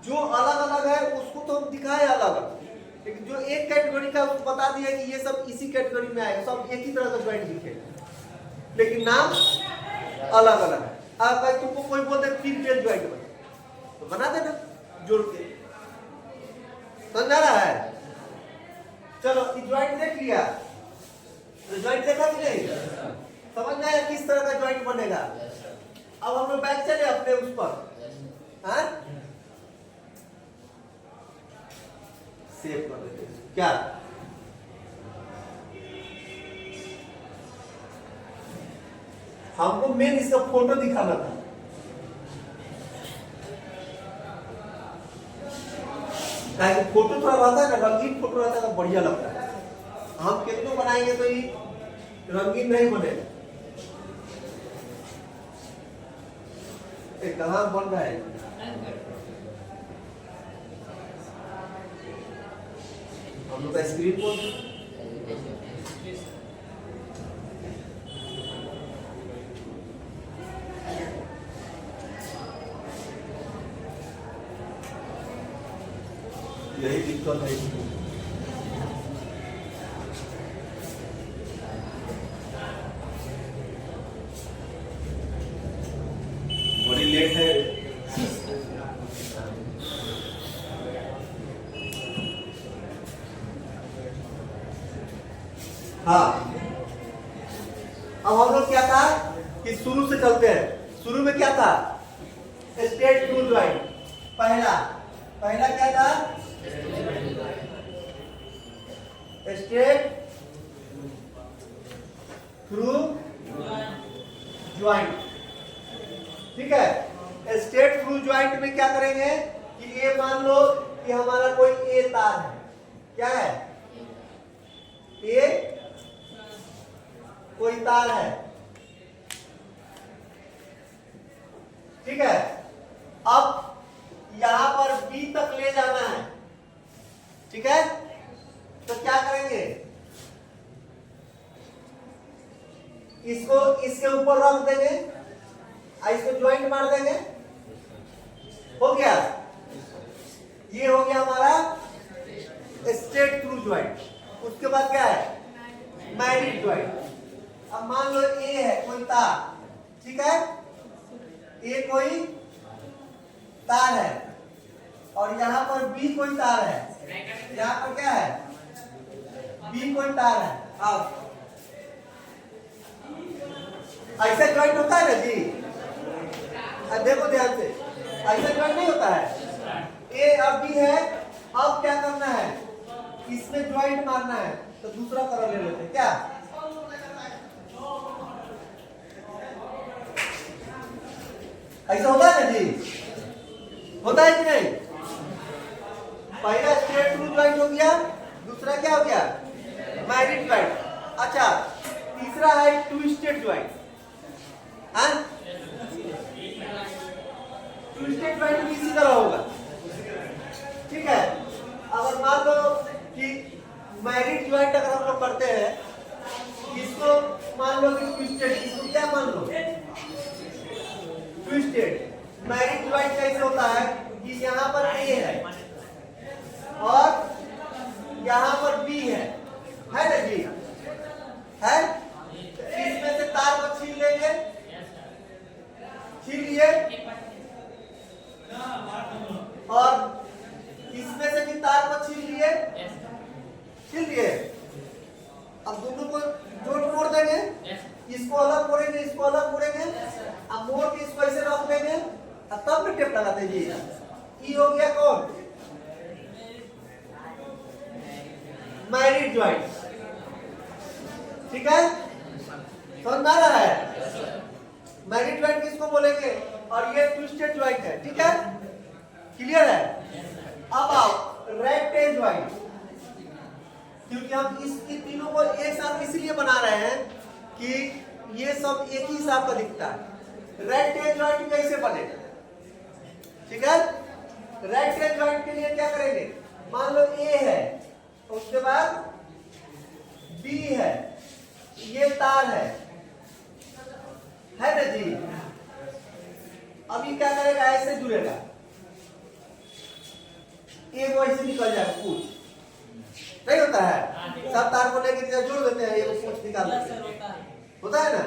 S1: जो अलग अलग है उसको तो हम दिखाए अलग, लेकिन जो एक कैटेगरी का उसको बता दिया कि ये सब इसी कैटेगरी में आएगा, सब एक ही तरह का ज्वाइंट दिखेगा, लेकिन नाम अलग अलग है। अगर तुमको कोई बोल दे पिग टेल ज्वाइंट बना तो बना देना जोड़ के, समझ आ रहा है। चलो ज्वाइंट देख लिया, ज्वाइंट देखा कि नहीं, समझ में आया किस तरह का ज्वाइंट बनेगा। अब हम लोग बैक चले अपने उस पर, हाँ सेव कर देते हैं क्या, हमको मेन इसका फोटो दिखाना था। फोटो थोड़ा रहता है ना, रंगीन फोटो रहता है तो बढ़िया लगता है। हम कितनों बनाएंगे तो ये रंगीन नहीं बनेगा। कहाँ बन रहा है, हम लोग का स्क्रीन पर यही दिक्कत है। बड़ी लेट है। हाँ, अब हम लोग क्या था कि शुरू से चलते हैं। शुरू में क्या था? Straight through joint. पहला क्या था? Straight through joint. ठीक है, स्ट्रेट थ्रू ज्वाइंट में क्या करेंगे कि ये मान लो कि हमारा कोई ए तार है। क्या है? ए कोई तार है। ठीक है, अब यहां पर बी तक ले जाना है। ठीक है, तो क्या करेंगे? इसको इसके ऊपर रख देंगे, इसको ज्वाइंट मार देंगे। हो गया, ये हो गया हमारा स्ट्रेट थ्रू ज्वाइंट। उसके बाद क्या है? Married joint. अब मान लो ए है कोई तार। ठीक है, ए कोई तार है और यहां पर बी कोई तार है। यहां पर क्या है? बी कोई तार है। अब ऐसा ज्वाइंट होता है ना जी? देखो ध्यान से, ऐसा ज्वाइंट नहीं होता है। ए और बी है, अब क्या करना है? इसमें ज्वाइंट मारना है। तो दूसरा कलर ले लेते हैं। क्या ऐसा होता है ना जी? होता है कि नहीं? पहला स्ट्रेट थ्रू ज्वाइंट हो गया, दूसरा क्या हो गया? Married joint. अच्छा, तीसरा है ट्विस्टेड ज्वाइंट। ट्विस्टेड ज्वाइंट भी इसी तरह होगा। ठीक है, अगर मान लो कि मैरिड ज्वाइंट अगर हम लोग करते हैं, इसको मान लो कि ट्विस्टेड, इसको क्या मान लो? ट्विस्टेड। मैरिड ज्वाइंट कैसे होता है कि यहां पर ए है और यहां पर बी है ना जी? है, इसमें से तार को छीन लेंगे, छीन लिए, और इसमें से भी तार को छीन लिए, छीन लिए। अब दोनों को जोड़ मोड़ देंगे, इसको अलग मोड़ेंगे, इसको अलग मोड़ेंगे, अब मोड़ के इसको ऐसे रख देंगे, तब भी टेप लगाते जी। ये हो गया कौन? Married joint. ठीक है, समझ में आ रहा है? मैरिड ज्वाइंट किसको बोलेंगे? और ये ट्विस्टेड ज्वाइंट है। ठीक है, क्लियर है? अब आओ रेक्टेल ज्वाइंट, क्योंकि हम इसकी तीनों को एक साथ इसलिए बना रहे हैं कि ये सब एक ही हिसाब का दिखता है। रेक्टेल ज्वाइंट कैसे बनेगा? ठीक है, रेक्टेल ज्वाइंट के लिए क्या करेंगे? मान लो ए है, उसके बाद बी है, ये तार है ना जी? अब ये क्या करेगा? ऐसे जुड़ेगा, एक वैसे निकल जाएगा, पूछ नहीं होता है? सब तार को लेकर जोड़ देते हैं, ये पूछ निकाल देते हैं, होता है ना?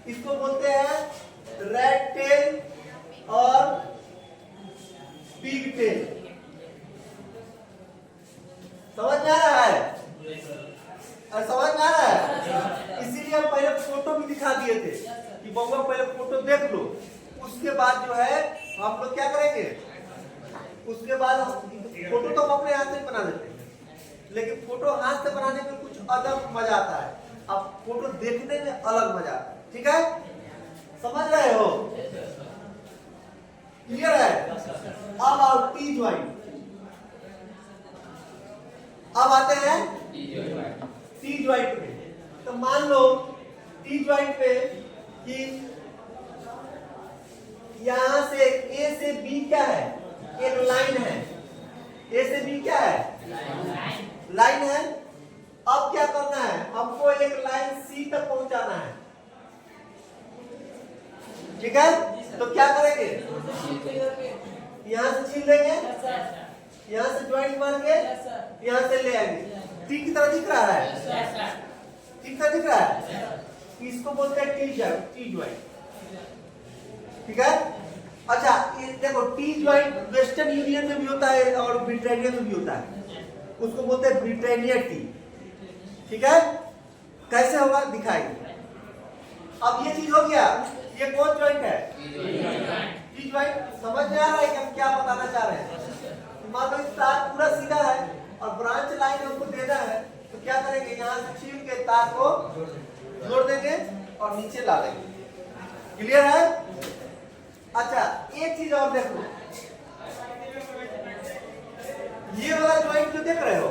S1: इसको बोलते हैं रेड टेल और पिग टेल। समझ में आ रहा है? समझ में आ रहा है? इसीलिए हम पहले फोटो भी दिखा दिए थे कि बउआ पहले फोटो देख लो, उसके बाद जो है हम लोग क्या करेंगे? उसके बाद फोटो तो हम अपने हाथ से बना देते हैं, लेकिन फोटो हाथ से बनाने में कुछ अलग मजा आता है, अब फोटो देखने में अलग मजा आता है। ठीक है, समझ रहे हो? क्लियर है? अब आओ टी ज्वाइंट। अब आते हैं टी ज्वाइंट पे। तो मान लो टी ज्वाइंट पे कि यहां से ए से बी क्या है? एक लाइन है। ए से बी क्या है? लाइन है। अब क्या करना है? हमको एक लाइन सी तक पहुंचाना है। ठीक है, तो क्या करेंगे? यहां से छीन लेंगे, यहां से ज्वाइंट मार के यहां से ले आएंगे। टी की तरह दिख रहा है? टी की तरह दिख रहा है? इसको बोलते हैं टी ज्वाइंट। ठीक है, अच्छा ये देखो, टी ज्वाइंट वेस्टर्न यूनियन में भी होता है और ब्रिटानिया में भी होता है, उसको बोलते हैं ब्रिटानिया टी। ठीक है, कैसे होगा दिखाएंगे। अब ये चीज हो गया, ये कौन ज्वाइंट है? T joint. समझ में आ रहा है कि हम क्या बताना चाह रहे हैं? मान लो इस तार पूरा सीधा है और ब्रांच लाइन हमको देना है, तो क्या करेंगे, यहाँ से छील के तार को जोड़ देंगे और नीचे ला देंगे। क्लियर है? अच्छा, एक चीज और देखो, ये वाला ज्वाइंट जो देख रहे हो,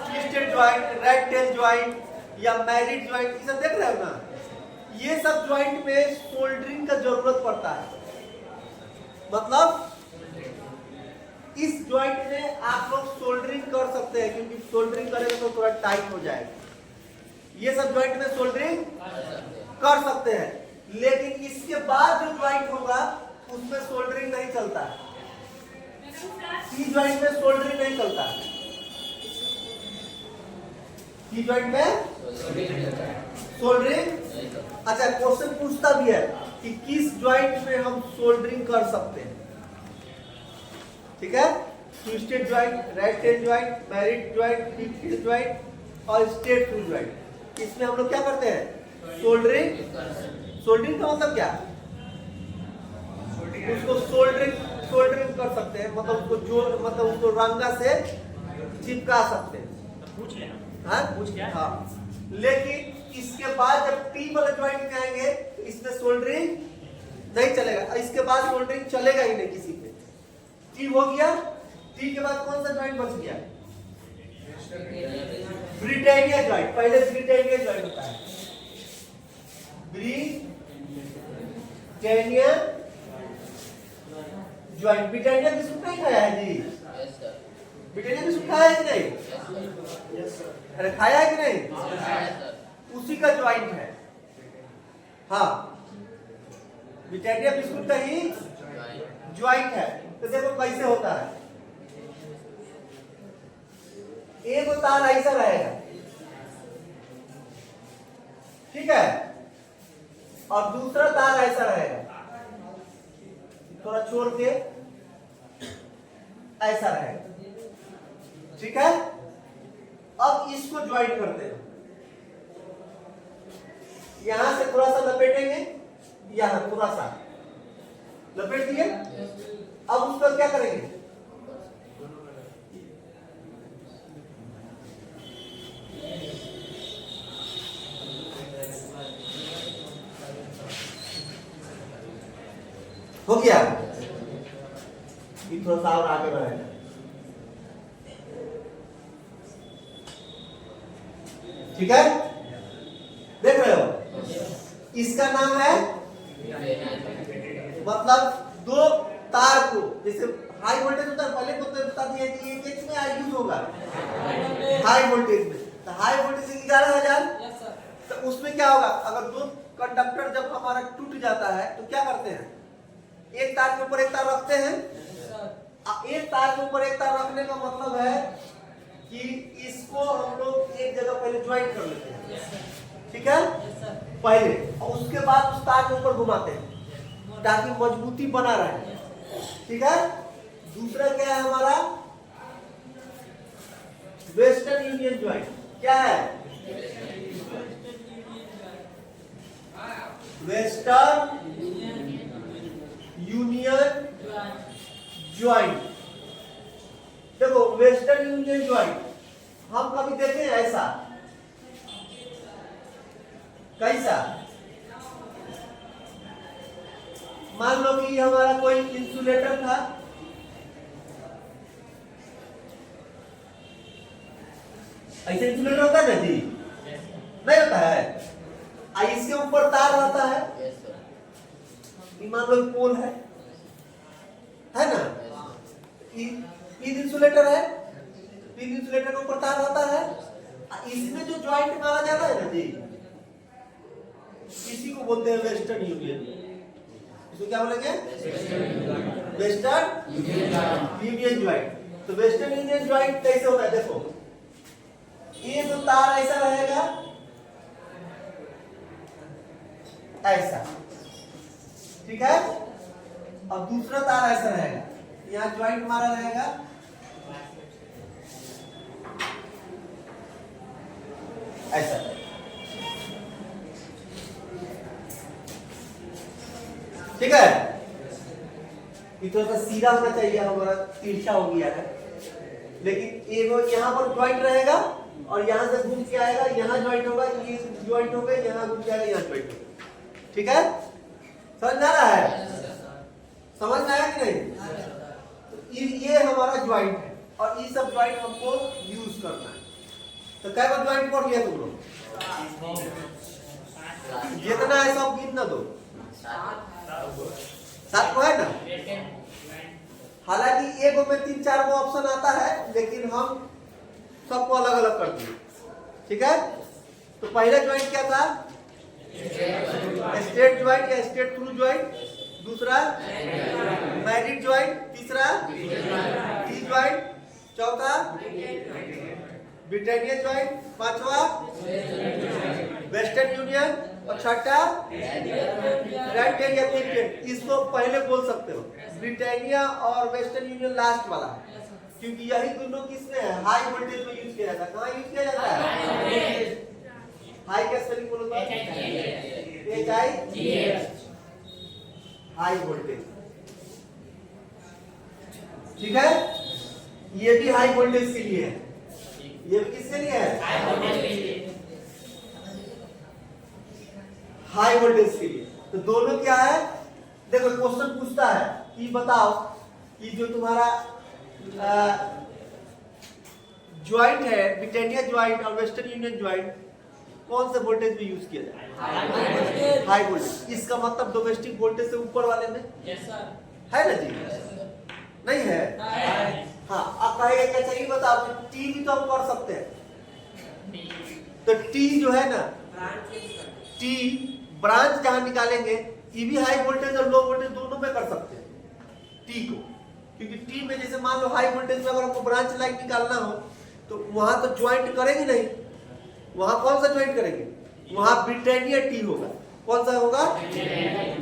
S1: twisted joint, red tail joint या मैरिड ज्वाइंट, ये सब देख रहे हो ना, ये सब ज्वाइंट में सोल्डरिंग का जरूरत पड़ता है। मतलब इस ज्वाइंट में आप लोग सोल्डरिंग कर सकते हैं, क्योंकि सोल्डरिंग करेंगे तो थोड़ा टाइट हो जाएगा। ये सब ज्वाइंट में सोल्डरिंग कर सकते हैं, लेकिन इसके बाद जो ज्वाइंट होगा उसमें सोल्डरिंग नहीं चलता है। टी ज्वाइंट में सोल्डरिंग नहीं चलता है। टी ज्वाइंट में सोल्डरिंग। अच्छा, क्वेश्चन पूछता भी है कि किस ज्वाइंट में हम सोल्डरिंग कर सकते हैं। ठीक है, twisted joint, red tail joint, married joint, twisted joint और स्ट्रेट थ्रू ज्वाइंट, इसमें हम लोग क्या करते हैं? सोल्डरिंग। सोल्डरिंग का मतलब क्या? उसको सोल्डरिंग कर सकते हैं, मतलब उसको जोड़, मतलब उसको रंगा से चिपका सकते हैं।
S3: पूछ लेना।
S1: हाँ
S3: पूछ क्या?
S1: हाँ, लेकिन इसके बाद जब टी वाले ज्वाइंट में आएंगे तो इसमें सोल्डरिंग नहीं चलेगा, इसके बाद सोल्डरिंग चलेगा ही नहीं किसी पे। टी हो गया, टी के बाद कौन सा ज्वाइंट बच गया? Britannia joint. पहले ब्रिटानिया ज्वाइंट होता है, ब्रिटानिया ज्वाइंट। ब्रिटानिया बिस्कुट नहीं खाया है जी? ब्रिटानिया बिस्कुट खाया है कि नहीं? अरे खाया है कि नहीं? उसी का ज्वाइंट है। हाँ, ब्रिटानिया बिस्कुट का ही ज्वाइंट है। तो देखो कैसे होता है, एक तार ऐसा रहेगा, ठीक है, और दूसरा तार ऐसा रहेगा, थोड़ा छोड़ के ऐसा रहेगा, ठीक है। अब इसको ज्वाइंट करते हैं, यहां से थोड़ा सा लपेटेंगे, यहां थोड़ा सा लपेट दिए। अब उसका क्या करेंगे? हो गया, थोड़ा सा और आगे बढ़ाएगा। ठीक है, देख रहे हो, इसका नाम है, मतलब दो तार को, जैसे हाई वोल्टेज होता है, पहले को तो बता दिया कि ये किस में यूज होगा, हाई वोल्टेज में। तो हाई वोल्टेज 11,000, तो उसमें क्या होगा, अगर दो कंडक्टर जब हमारा टूट जाता है तो क्या करते हैं, एक तार के ऊपर एक तार रखते हैं। एक तार के ऊपर एक तार रखने का मतलब है कि इसको हम लोग एक जगह पहले ज्वाइंट कर लेते हैं, ठीक है, पहले, और उसके बाद उस तार के ऊपर घुमाते हैं ताकि मजबूती बना रहे, ठीक है। दूसरा क्या है हमारा, वेस्टर्न यूनियन ज्वाइंट। क्या है? Western union joint. देखो, वेस्टर्न यूनियन ज्वाइंट हम कभी देखे ऐसा, कैसा, मान लो कि हमारा कोई इंसुलेटर था, ऐसे इंसुलेटर होता है ना जी, नहीं होता है, इसके ऊपर तार रहता है, मान लो पोल है ना, तीन इंसुलेटर है, तीन इंसुलेटर के ऊपर तार रहता है, इसमें जो ज्वाइंट मारा जाता है ना जी, इसी को बोलते हैं वेस्टर्न यूनियन। इसको क्या बोलेंगे? Western union joint. तो वेस्टर्न यूनियन ज्वाइंट कैसे होता है, देखो, ये जो तार ऐसा रहेगा, ऐसा, ठीक है, और दूसरा तार ऐसा रहेगा, यहाँ ज्वाइंट मारा रहेगा, ऐसा, ठीक है, ये थोड़ा सा सीधा होना चाहिए, हमारा तिरछा हो गया है, लेकिन एगो यहाँ पर ज्वाइंट रहेगा और यहाँ से घूम के आएगा, यहाँ ज्वाइंट होगा, ये ज्वाइंट होगा, यहाँ घूम के आएगा, यहाँ ज्वाइंट होगा। ठीक है, समझ में आ रहा है? समझ में आया कि नहीं? तो ये हमारा ज्वाइंट है और ये सब ज्वाइंट हमको यूज करना है। तो कै बार ज्वाइंट पढ़ लिया तुम लोग? जितना है सब गिनना दो, 7 को है ना। हालांकि एक में 3-4 गो ऑप्शन आता है, लेकिन हम सबको अलग अलग कर दिए। ठीक है, तो पहला ज्वाइंट क्या था? स्टेट ज्वाइंट या स्टेट थ्रू ज्वाइंट, दूसरा मैरिड ज्वाइंट, तीसरा टी ज्वाइंट, चौथा ब्रिटानिया ज्वाइंट, पांचवा वेस्टर्न यूनियन और छठा ग्रैंड टेन या थिक टेन। इसको पहले बोल सकते हो, ब्रिटानिया और वेस्टर्न यूनियन लास्ट वाला है, क्योंकि यही दोनों किसमें है? हाई वोल्टेज में यूज किया जाता है। कहाँ यूज किया जाता है? हाई का स्पेलिंग बोलो तो HIGH, हाई वोल्टेज। ठीक है, ये भी हाई वोल्टेज के लिए है, ये भी किसके लिए है? हाई वोल्टेज के लिए। तो दोनों क्या है? देखो क्वेश्चन पूछता है कि बताओ कि जो तुम्हारा ज्वाइंट है, ब्रिटानिया ज्वाइंट और वेस्टर्न यूनियन ज्वाइंट, कौन से वोल्टेज में यूज किया जाए? High voltage. इसका मतलब डोमेस्टिक वोल्टेज से ऊपर वाले में है ना जी? नहीं है? हाँ, आप कहेंगे क्या चाहिए बताओ? टी भी तो हम कर सकते हैं। तो टी जो है ना, टी ब्रांच जहां निकालेंगे, ये भी हाई वोल्टेज और लो वोल्टेज दोनों में कर सकते हैं टी को, क्योंकि टी में जैसे मान लो हाई वोल्टेज में अगर हमको ब्रांच लाइन निकालना हो तो वहां तो ज्वाइंट करेंगे नहीं, वहां कौन सा ज्वाइंट करेंगे? वहां ब्रिटानिया टी होगा। कौन सा होगा?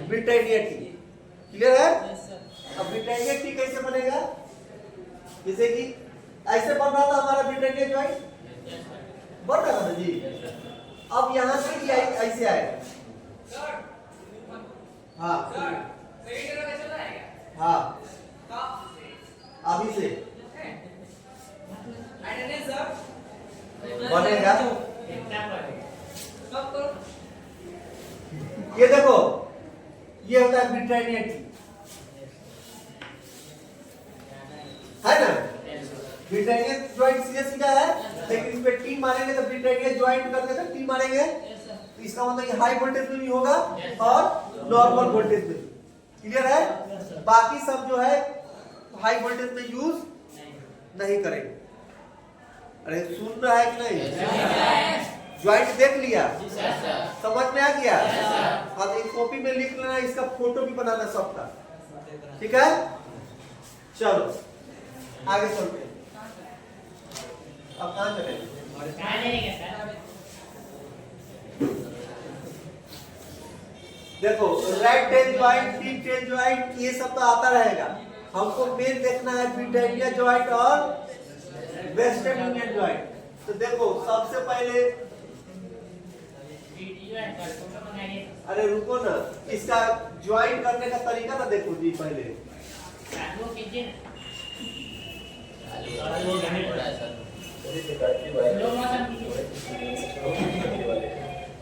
S1: Britannia T. क्लियर है? अब ब्रिटानिया टी कैसे बनेगा? जैसे कि ऐसे बन रहा था हमारा ब्रिटानिया ज्वाइंट, बन रहा था जी। अब यहां से ये ऐसे आएगा। हाँ हाँ, अभी से बनेगा। ये देखो, ये होता है ब्रिटानिया टी, है ना? ब्रिटानिया ज्वाइंट सीधा सीधा है, लेकिन इस पे टी मारेंगे तो ब्रिटानिया ज्वाइंट करके तो टी मारेंगे, तो इसका मतलब ये हाई वोल्टेज में भी होगा और नॉर्मल वोल्टेज में भी। क्लियर है? बाकी सब जो है हाई वोल्टेज में यूज नहीं करेंगे। अरे सुन रहा है कि नहीं? ज्वाइंट देख लिया, समझ में आ गया? हाँ, तो एक कॉपी में लिख लेना, इसका फोटो भी बनाना सबका। ठीक है, चलो आगे चलते हैं। अब कहाँ चलेंगे? देखो, right tail joint, left tail joint, ये सब तो आता रहेगा। हमको मेन देखना है ब्रिटानिया ज्वाइंट और वेस्टर्न यूनियन ज्वाइंट। तो देखो सबसे पहले, अरे रुको ना, इसका ज्वाइंट करने का तरीका ना देखो जी। पहले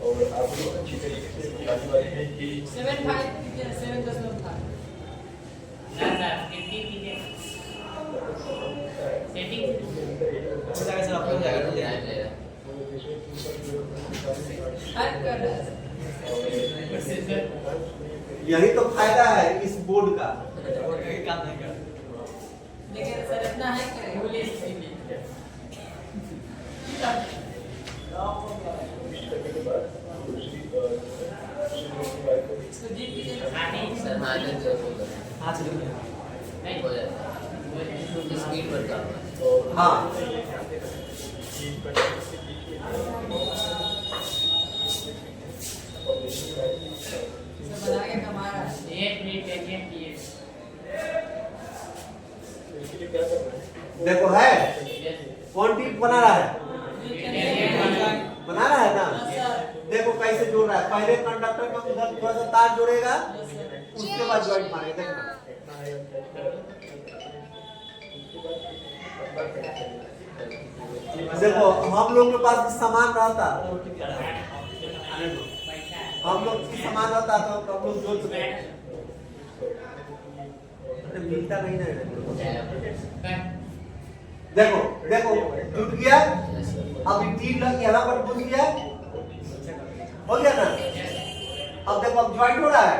S5: और आप लोग अच्छी तरीके से बताने वाले हैं कि
S2: 7.5
S1: यही तो फायदा है इस बोर्ड का।
S2: लेकिन सर इतना है नहीं हो जाता, स्पीड बढ़ता है।
S1: हाँ, देखो है क्वांटिटी बना रहा है, है ना? देखो कैसे जोड़ रहा है। पहले कंडक्टर में उधर थोड़ा सा तार जोड़ेगा, उसके बाद ज्वाइंट मारेंगे, देखना। देखो हम लोग के पास सामान रहता, हम लोग की सामान रहता तो हम लोग जोड़ सकते, मिलता नहीं ना। देखो देखो टूट गया, अब 3 लग यहाँ पर घुस गया, हो गया ना। अब देखो अब ज्वाइंट हो रहा है,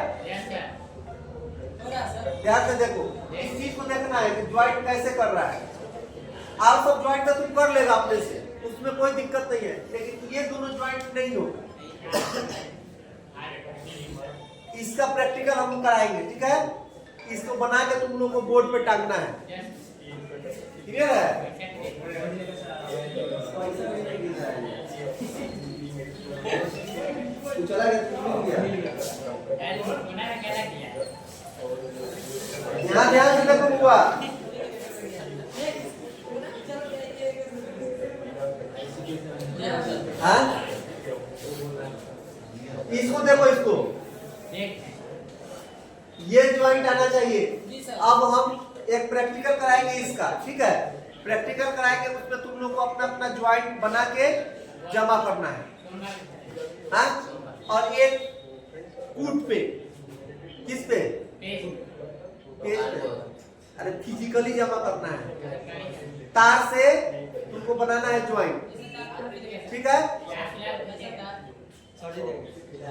S1: ध्यान से देखो, इस चीज को देखना है कि ज्वाइंट कैसे कर रहा है। आप सब ज्वाइंट तो तुम कर लेगा अपने से, उसमें कोई दिक्कत नहीं है, लेकिन ये दोनों ज्वाइंट नहीं होगा। इसका प्रैक्टिकल हम कराएंगे, ठीक है। इसको बना के तुम लोग को बोर्ड पे टांगना है, क्लियर है। चला गया, यहाँ ध्यान से देखो हुआ। हाँ इसको देखो, इसको ये ज्वाइंट आना चाहिए। अब हम एक प्रैक्टिकल कराएंगे इसका, ठीक है। प्रैक्टिकल कराएंगे, उसमें तुम लोग को अपना अपना ज्वाइंट बना के जमा करना है, हाँ। और एक कूट पे, किस पे, पेज पे, अरे फिजिकली जमा करना है। तार से तुमको बनाना है ज्वाइंट, ठीक है।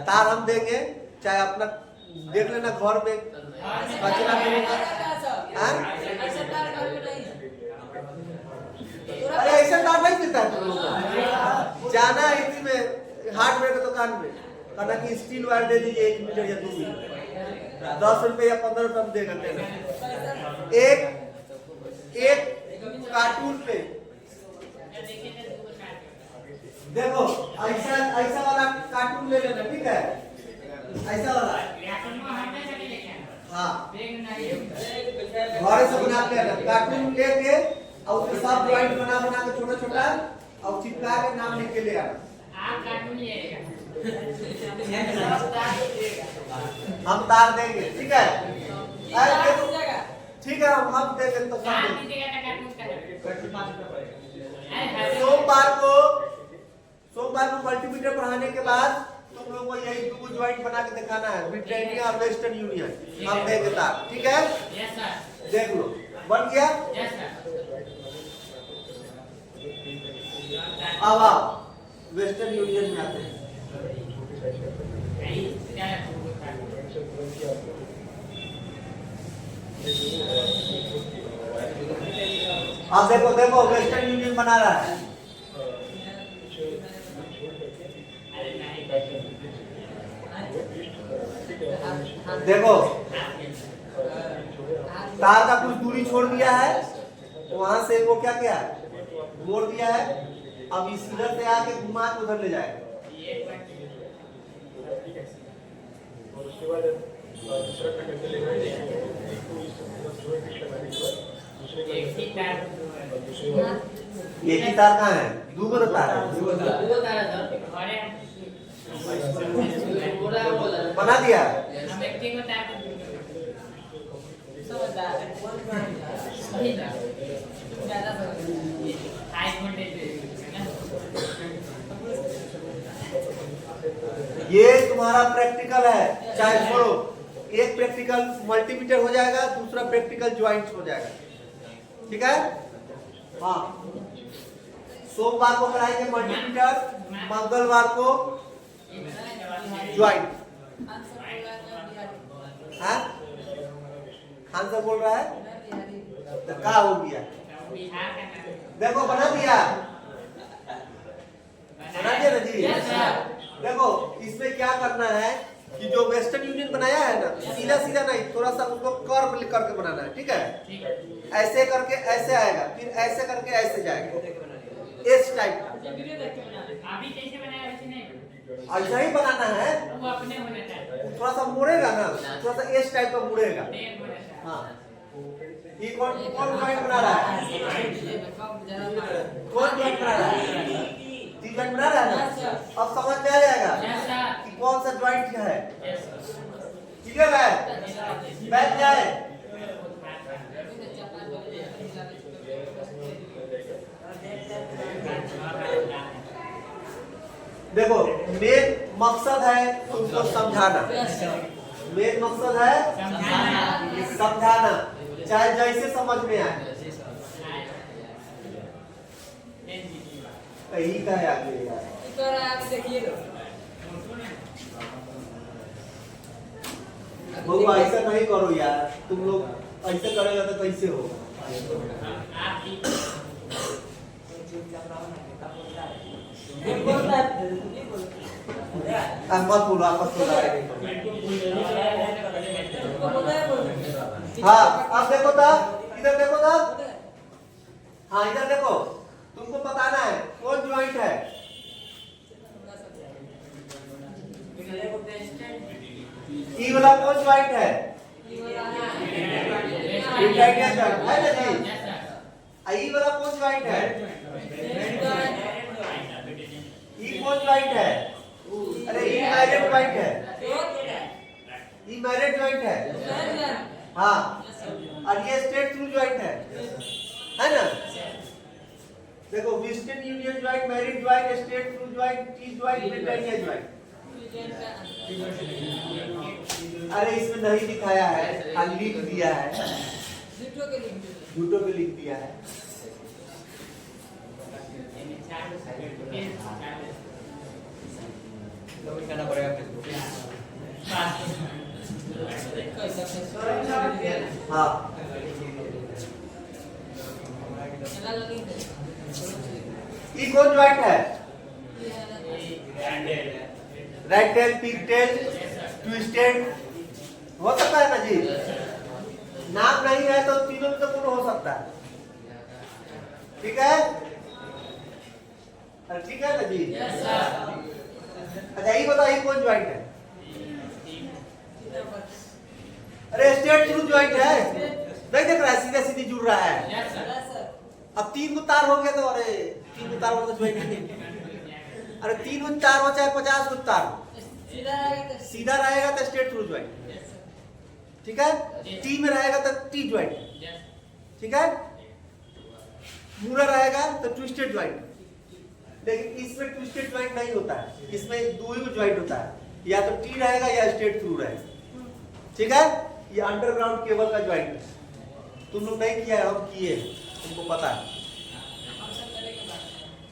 S1: तार हम देंगे, चाहे अपना देख लेना घर में कचरा अरे ऐसा तार नहीं मिलता है तुम लोग को। जाना है इसी में हार्डवेयर की दुकान में, कहना कि स्टील वायर दे दीजिए 1 मीटर या 2 मीटर, 10 रुपए या 15 रुपए में देगा देना। एक कार्टून पे देखो, ऐसा ऐसा वाला कार्टून ले लेना, ठीक है। ऐसा वाला, हाँ घर से बना के कार्टून लेके और उसके साथ ज्वाइंट बना बना के छोटा छोटा और चिपका के नाम लिख के ले आना। हम तार देंगे, ठीक है। ठीक है, हम देंगे तो सोमवार को मल्टीमीटर पढ़ाने के बाद तुम लोगों को यही 2 ज्वाइंट बना के दिखाना है, ब्रिटानिया और वेस्टर्न यूनियन। हम देंगे तार, ठीक है।
S2: यस सर,
S1: देख लो बन गया।
S2: Yes sir.
S1: अब आप वेस्टर्न यूनियन में आते हैं। आप देखो देखो वेस्टर्न यूनियन बना रहा है, देखो तार का कुछ दूरी छोड़ दिया है, वहां से वो क्या क्या मोड़ दिया है। अब इस इधर से आके घुमा के उधर ले जाएगा।
S5: और उसके बाद दूसरा कंडक्टर लेना है,
S2: एक ही तार,
S1: एक ही तार कहाँ है, 2 तार है,
S2: 2 तार है सर। और
S1: बना दिया।
S2: हम एक को तार समझदार सही था, ज्यादा हाई वोल्टेज है ना।
S1: ये तुम्हारा प्रैक्टिकल है, चाहे छोड़ो। एक प्रैक्टिकल मल्टीमीटर हो जाएगा, दूसरा प्रैक्टिकल ज्वाइंट्स हो जाएगा, ठीक है। हाँ सोमवार को कराएंगे मल्टीमीटर, मंगलवार को ज्वाइंट। हाँ खान साहब बोल रहा है तो क्या हो गया, देखो बना दिया ना जी। देखो इसमें क्या करना है कि जो वेस्टर्न यूनियन बनाया है ना, सीधा सीधा नहीं, थोड़ा सा उसको कर्व करके बनाना है, ठीक है। ऐसे करके ऐसे आएगा, फिर ऐसे करके ऐसे जाएगा, इस टाइप का।
S2: अभी जैसे बनाया वैसे नहीं,
S1: ऐसा ही बनाना है।
S2: वो अपने होना चाहिए,
S1: थोड़ा सा मुड़ेगा ना, थोड़ा सा इस टाइप का मुड़ेगा। हाँ ये कौन कौन ज्वाइंट बना रहा है, कौन ज्वाइंट बना रहा है, 3 ज्वाइंट बना रहा है ना। अब समझ में आ जाएगा कि कौन सा ज्वाइंट है। क्लियर है? बैठ जाए। देखो मेन मकसद है तुमको समझाना, मेन मकसद है समझाना, चाहे जैसे समझ में आए। यही का है आगे यार,
S2: आप देखिए
S1: बबू ऐसा नहीं करो यार, तुम लोग ऐसे करेगा तो कैसे होगा? मत बोलो, आपस में लड़ाई नहीं करो। हाँ अब देखो तब, इधर देखो तब, हाँ इधर देखो, तुमको बताना है कौन ज्वाइंट है। ई वाला कौन ज्वाइंट है? इंटाइटिया ज्वाइंट है ना जी? ई वाला कौन ज्वाइंट है? ई कौन ज्वाइंट है? अरे ई मैरिड ज्वाइंट है, ई मैरिड ज्वाइंट है। हाँ और ये स्टेट थ्रू ज्वाइंट है ना? देखो Western union joint, married joint, state through joint, T joint, इंटाइटिया ज्वाइंट। अरे इसमें नहीं दिखाया है, खाली लिख दिया है, झूठों के लिख दिया है।
S4: करना पड़ेगा फेसबुक।
S1: हाँ ये कौन ज्वाइंट है? Right tail, pig tail, twisted हो सकता है ना जी? नाम नहीं है तो तीनों में तो पूर्ण हो सकता है, ठीक है? ठीक है ना जी? अच्छा ये बताइए कौन ज्वाइंट है? अरे स्टेट थ्रू ज्वाइंट है, नहीं देख रहा है, सीधे सीधी जुड़ रहा है। अब 3 को तार हो गया तो, अरे 3 को तार हो तो ज्वाइंट नहीं। अरे 3 को तार हो चाहे 50 को तार, सीधा रहेगा तो स्टेट थ्रू ज्वाइंट, ठीक है? टी में रहेगा तो टी ज्वाइंट, ठीक है? मूरा रहेगा तो ट्विस्टेड ज्वाइंट। लेकिन इसमें ट्विस्टेड ज्वाइंट नहीं होता है, इसमें दो ही ज्वाइंट होता है, या तो टी रहेगा या स्टेट थ्रू रहेगा, ठीक है? ये अंडरग्राउंड केबल का ज्वाइंट है, तुम लोग नहीं किया है, हम किए, तुमको पता है,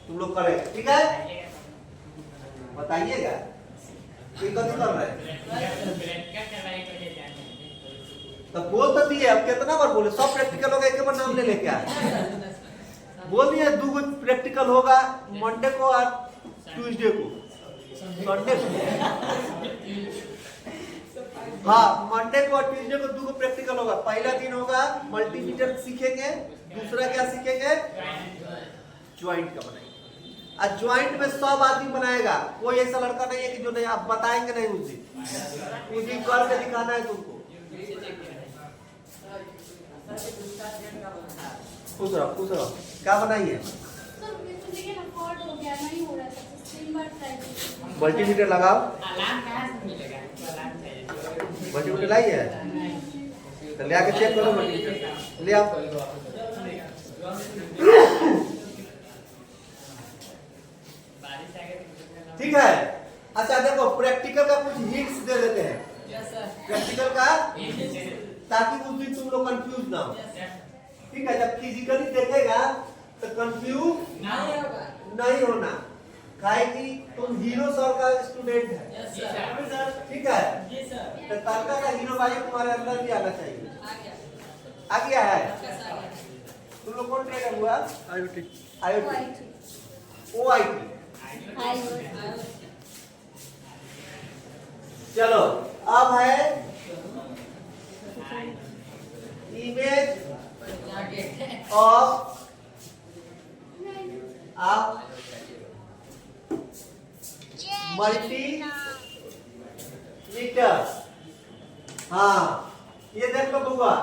S1: तुम लोग करे, ठीक है? बताइएगा ये कभी कर रहे तो बोल तो दिए, अब कितना बार बोले? सब प्रैक्टिकल होगा, एक बार नाम ले लेके आए, बोल दिए 2 प्रैक्टिकल होगा, मंडे को और ट्यूसडे को, संडे को। हाँ मंडे को और ट्यूसडे को 2 प्रैक्टिकल होगा। पहला दिन होगा मल्टीमीटर सीखेंगे, दूसरा क्या सीखेंगे? ज्वाइंट का बनाएंगे। और ज्वाइंट में सब आदमी बनाएगा, कोई ऐसा लड़का नहीं है कि जो नहीं, आप बताएंगे नहीं उस दिन करके दिखाना है तुमको। खुश रहो, खुश रहो। क्या बनाइए? मल्टीमीटर लगाओ, मल्टीमीटर लाइए तो ले आके चेक करो, मल्टीमीटर ले आओ। ठीक है? अच्छा देखो प्रैक्टिकल का कुछ हिंट्स दे देते हैं, प्रैक्टिकल का, ताकि उस दिन तुम लोग कंफ्यूज ना हो, ठीक है? जब फिजिकली देखेगा तो कंफ्यूज नहीं होना, काहे कि तुम हीरो सर का स्टूडेंट है, ठीक है? तो तड़का का हीरो भाई तुम्हारे अंदर भी आना चाहिए। आ गया है? तुम लोग कौन ट्रेनर हुआ? IoT, OIT। चलो अब है इमेज ऑफ मल्टीमीटर। हाँ ये देख लो बुआ,